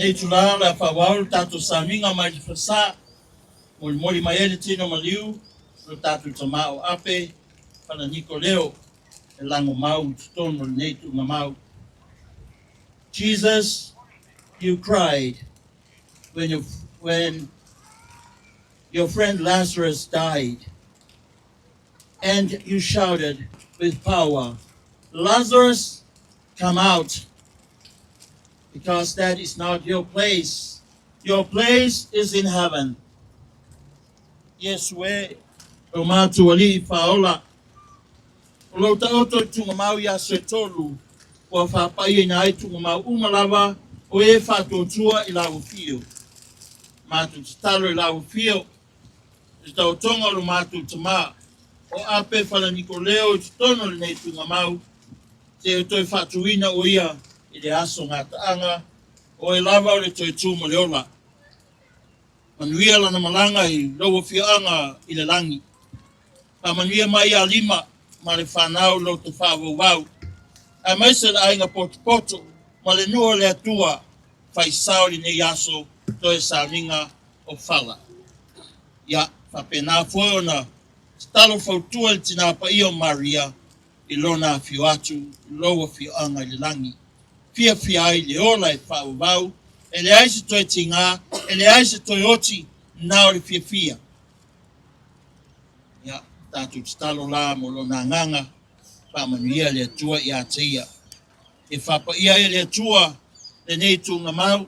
Nei tula la whawau tātou sāminga mai te whasa, Moimoi mai ele tino maliu, no tātou tamao Ape Falaniko leo, e lango mau tutono nei tu mau. Jesus, you cried when your friend Lazarus died, and you shouted with power, Lazarus, come out, because that is not your place. Your place is in heaven. Yes, we, o mātu ali Paula, o lau taoto tunga mau ya se tolu, o whapai na ai tunga mau umalawa, o e whatotua I lau fio. Mātu talo I lau fio, I tau tonga o mātu tama, o Ape Falaniko leo I tono le nei tunga mau, te o toi whatuina o ia, I le aso ngā taanga, o e lava o le toi tūma leola. Manuia lana malanga I loa whianga I le langi. Pa manuia mai a lima, ma le whanau lo te whawau. A maise le ainga poto, ma le nua le atua, whai saori nei aso, toi salinga o whala. Ia, whapena fuona, talo whautua le tina pa io Maria, I lona fiu atu, I loa whianga I le langi. Fia ai le ola e whawau, e le aise toi tinga, e le aise toi oti, nao le fia. Ia, tātou talo la mo lo na nganga, whamanuia le atua I a teia. E whapa ia e le atua, le nei tunga mau,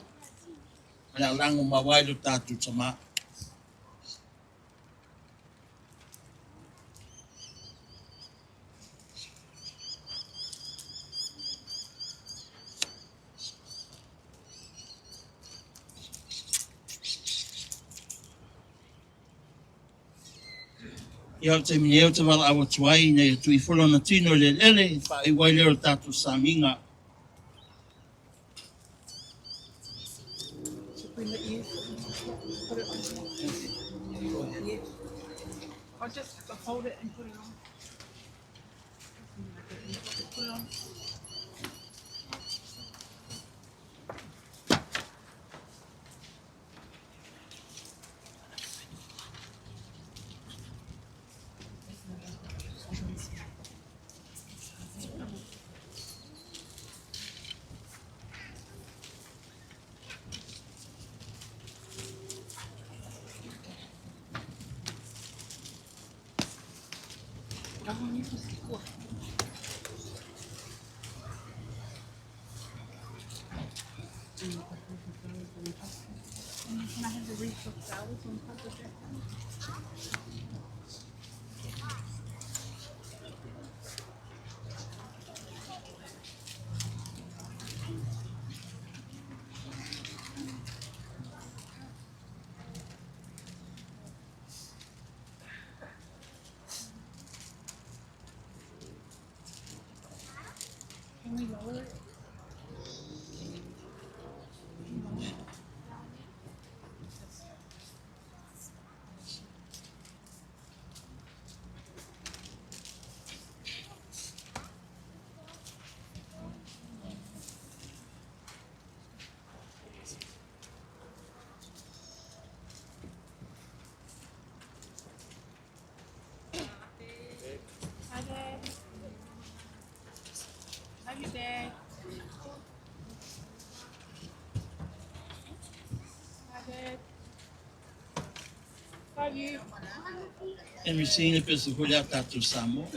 le alango mawailu tātou tama. Ia te mineo te wala awa tuai nei tui wholona tino le lele, wha I waileo tātou sāminga.
I'll just hold it and put it on. Put it on. Can I have the wreath of flowers on top of that? Can we lower it? Hi, Dad. Love you, Dad. Hi, Dad. Love you.
And we sing the piece of Hulia Tatu Samo.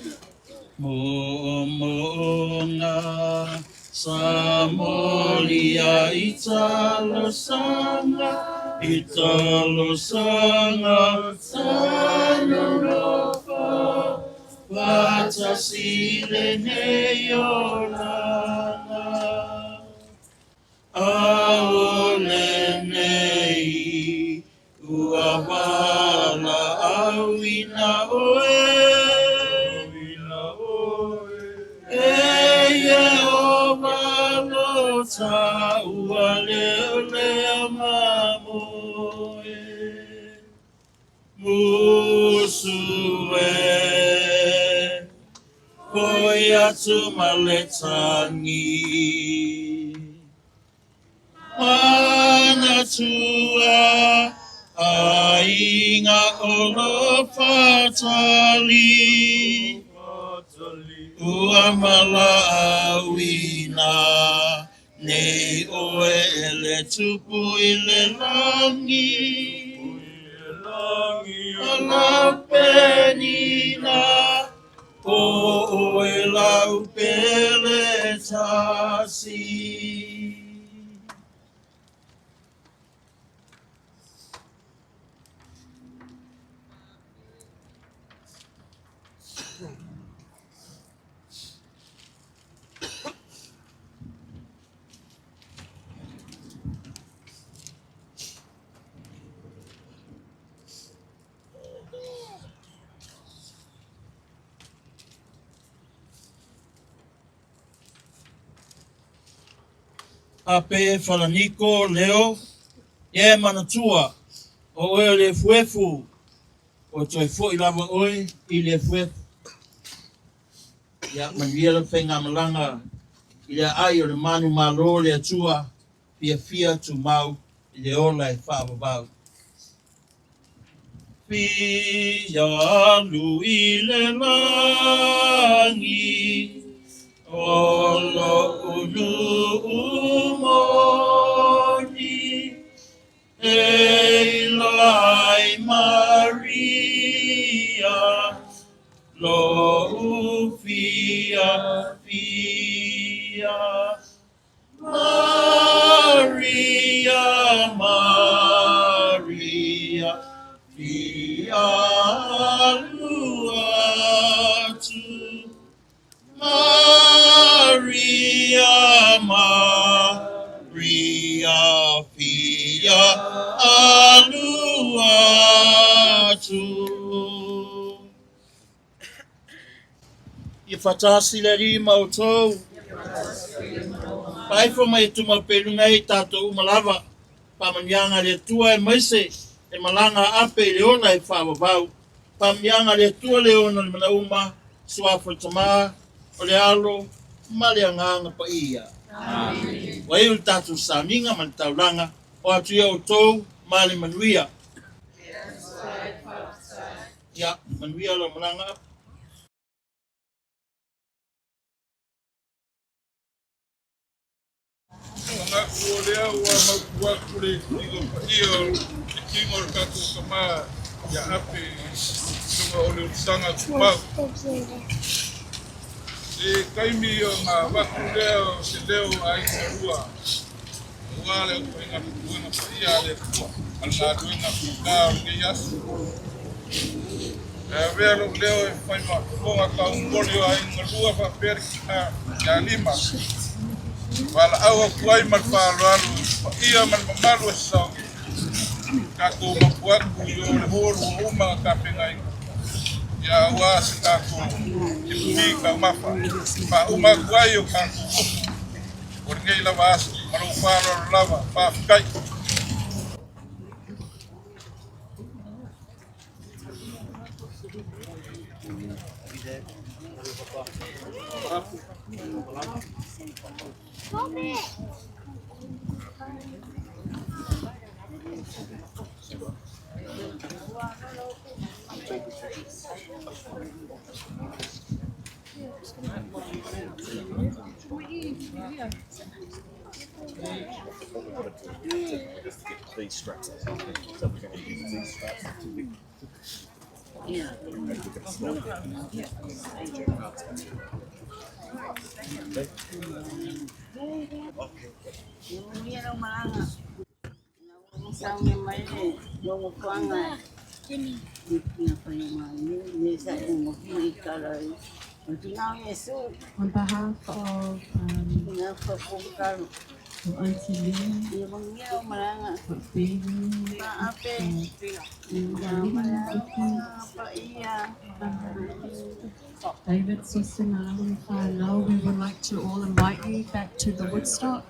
Mo'onga Samolia Italo Sanga Sanolofa Vata Sile Neolana Aole Nei Uawala Awina Oe Ta ualele mamoe musue koya tu maletangi Mana tua ainga olo fatali ua mala awina nei oe ele tupu ile langi ala penina o oe lau pele tasi. Ape Falaniko leo ye manatua o oe le fuefu o toi fo ilava oe i le fuefu ya manvia le whenga malanga i le ai o le manu malo le atua pia fia tu mau i le ola e whaavavau. Pia alu i le langi Olo unu umoni Elai Maria Lo fia fia Maria Maria Fia luatu Maria, Maria, Fia, Aluatu. Ia fatasi le rima o tou. Pai fo mai tuma pelunga i tātou malava. Pamanianga le tua e maise. E malanga ape le ona e whaavavau. Pamanianga le tua le ona le manauma. Suafo tamaa. O le alo. Male anganga pa ia. Amen. Wa iu tātou sāminga man taulanga. O atu ia o tou. Male manuia. Ia, manuia lo malanga.
Mga kuolea ua maukua kule kigo pa iyo kingo kako kama ya ape nunga ole utanga kumau. E kaimi o ma waku leo se leo ai sarua. Wale kuenga kuenga pa iya le kua. Alna duenga kukao ke yasu. Vero leo e fai ma kuonga ka ungolio ai ngalua pa perkina ya lima. Wala awa kuai man whāraru, ia man mamaru e sau. Kako mapuaku i o le horu o uma ka pengai. Ia awa se kako ki pumi ka mafa. Pa uma kuai o kako upu. O ngei lava asu, maro whāraru lava, whāwhikai.
Stop it!
These straps, so we're going to use these straps to
Yeah.
On behalf of Auntie Lee, David Susinalo, we would like to all invite you back to the Woodstock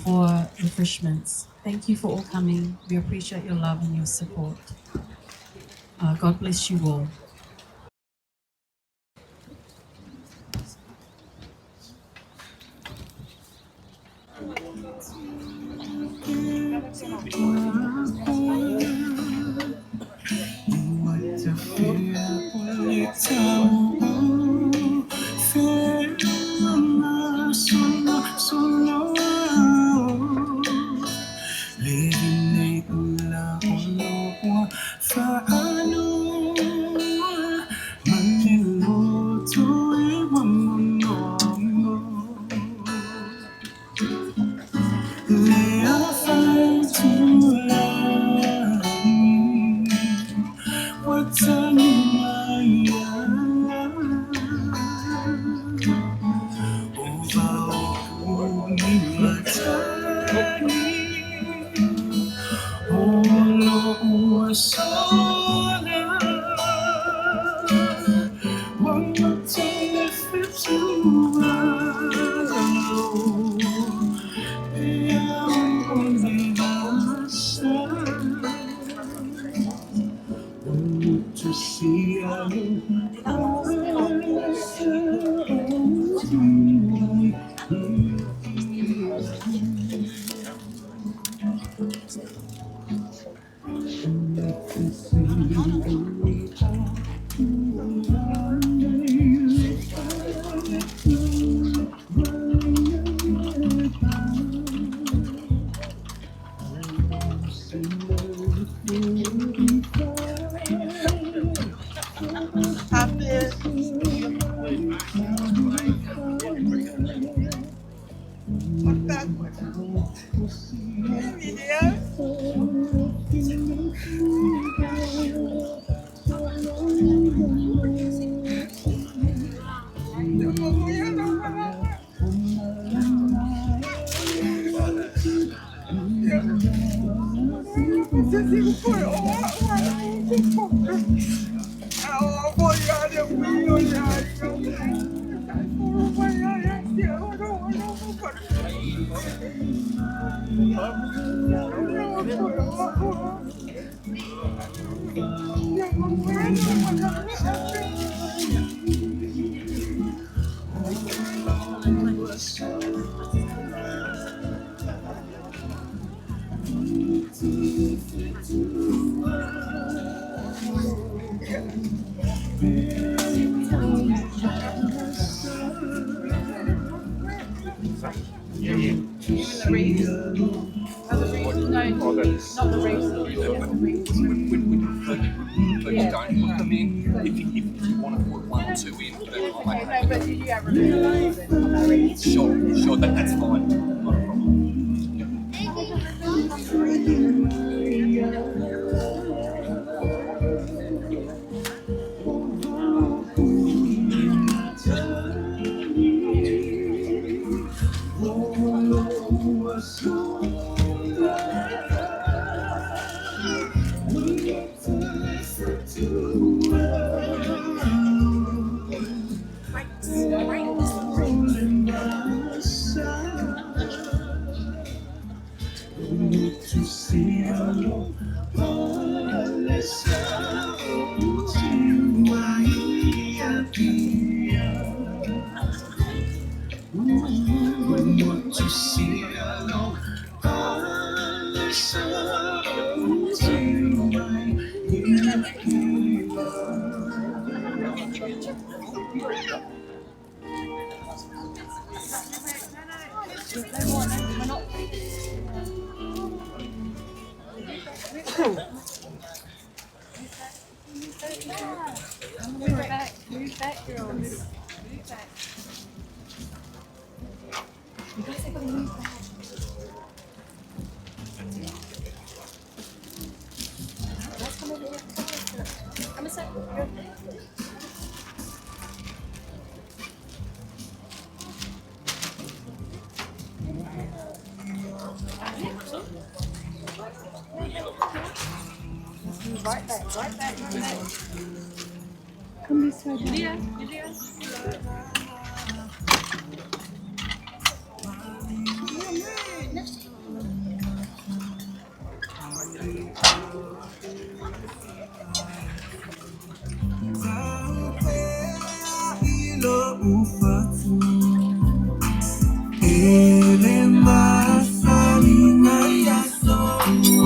for refreshments. Thank you for all coming. We appreciate your love and your support. God bless you all.
Come this way. Julia.
Ele masa minha yaso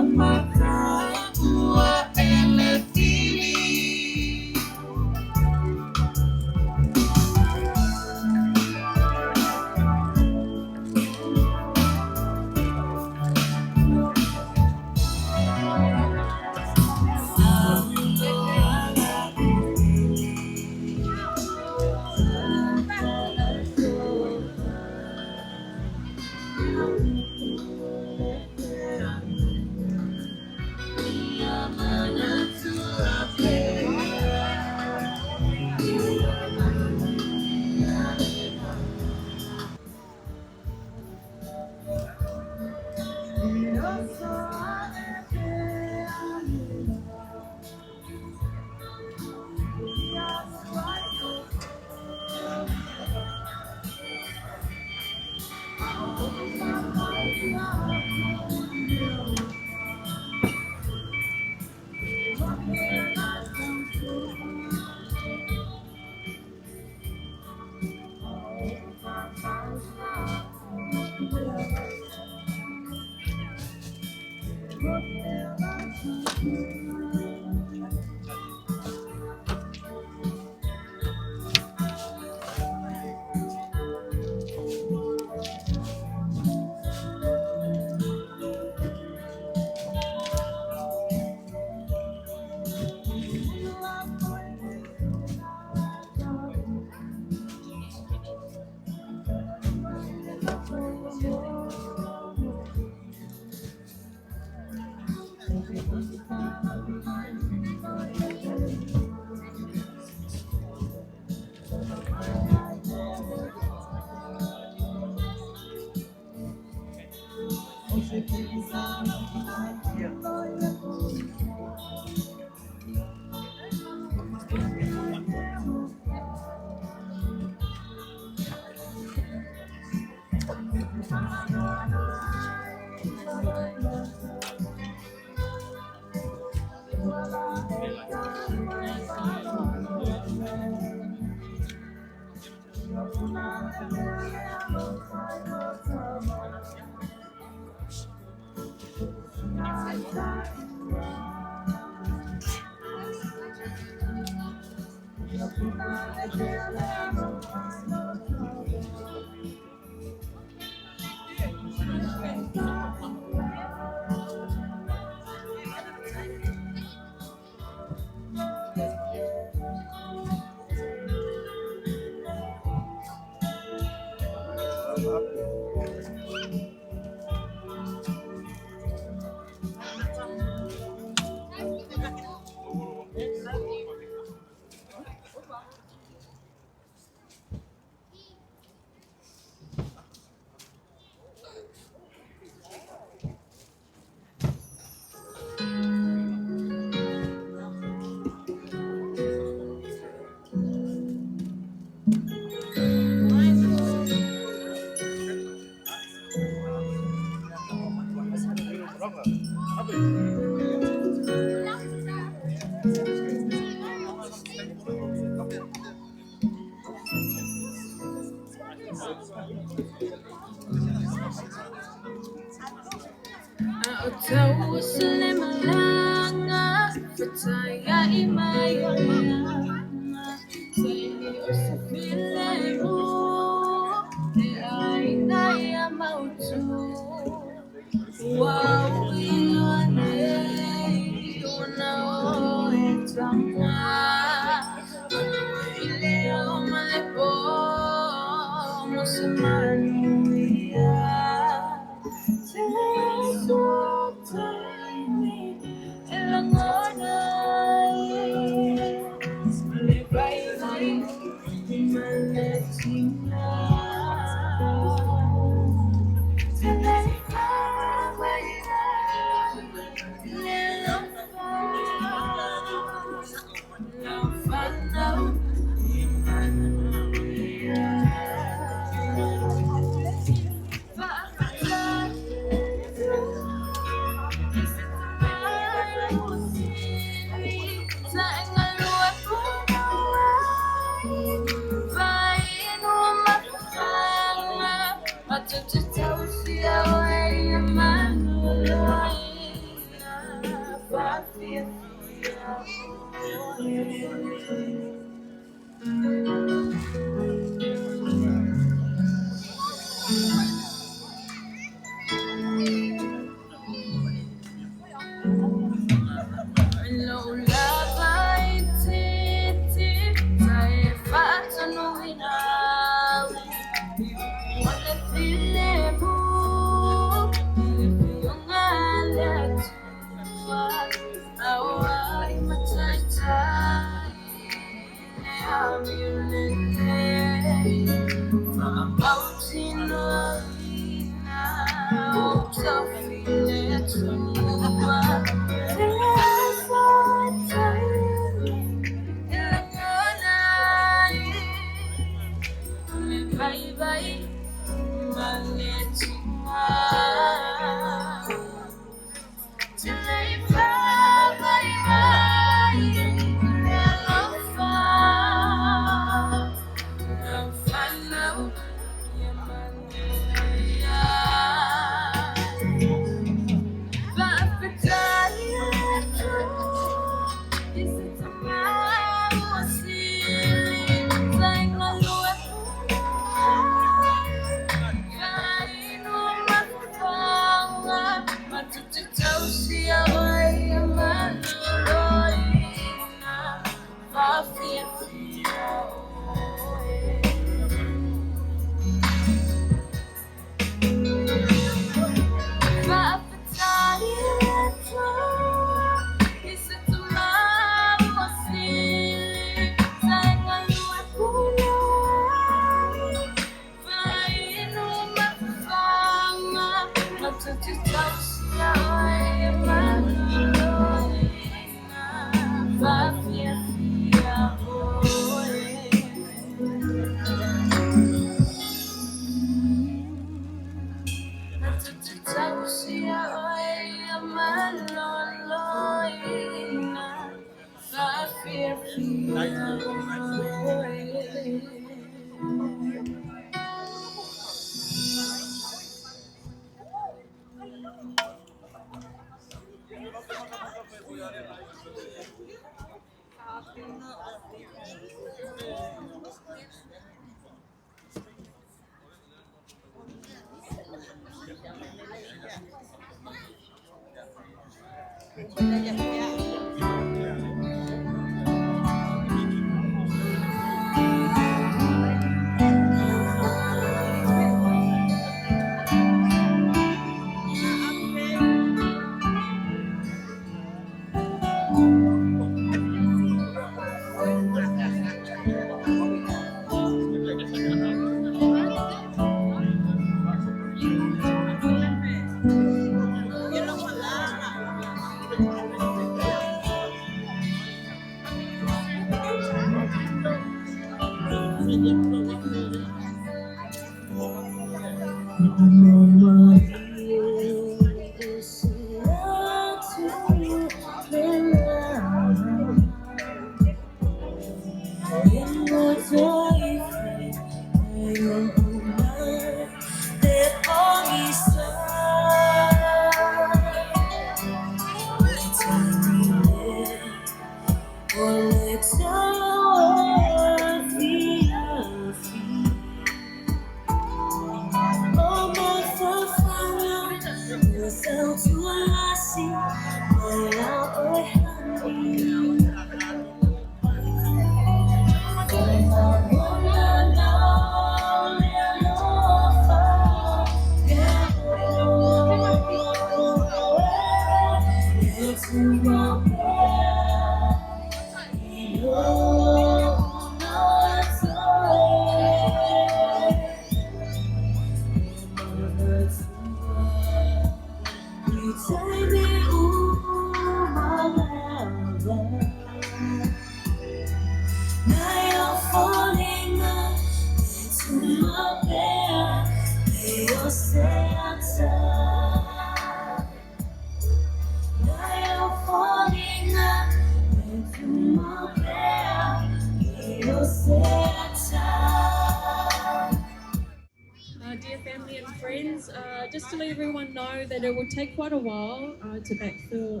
Dear family and friends, just to let everyone know that it will take quite a while to backfill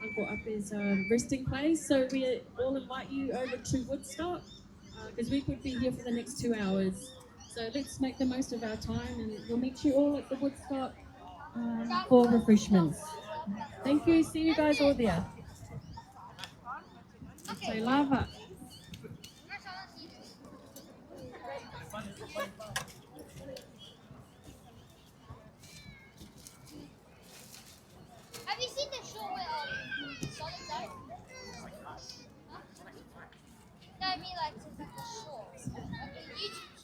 Uncle Ape's resting place. So we all invite you over to Woodstock because we could be here for the next 2 hours. So let's make the most of our time and we'll meet you all at the Woodstock for refreshments. Thank you. See you guys all there. Okay, lava.
Have you seen the show where Solid died? Huh? No, I mean like the show. Okay, YouTube.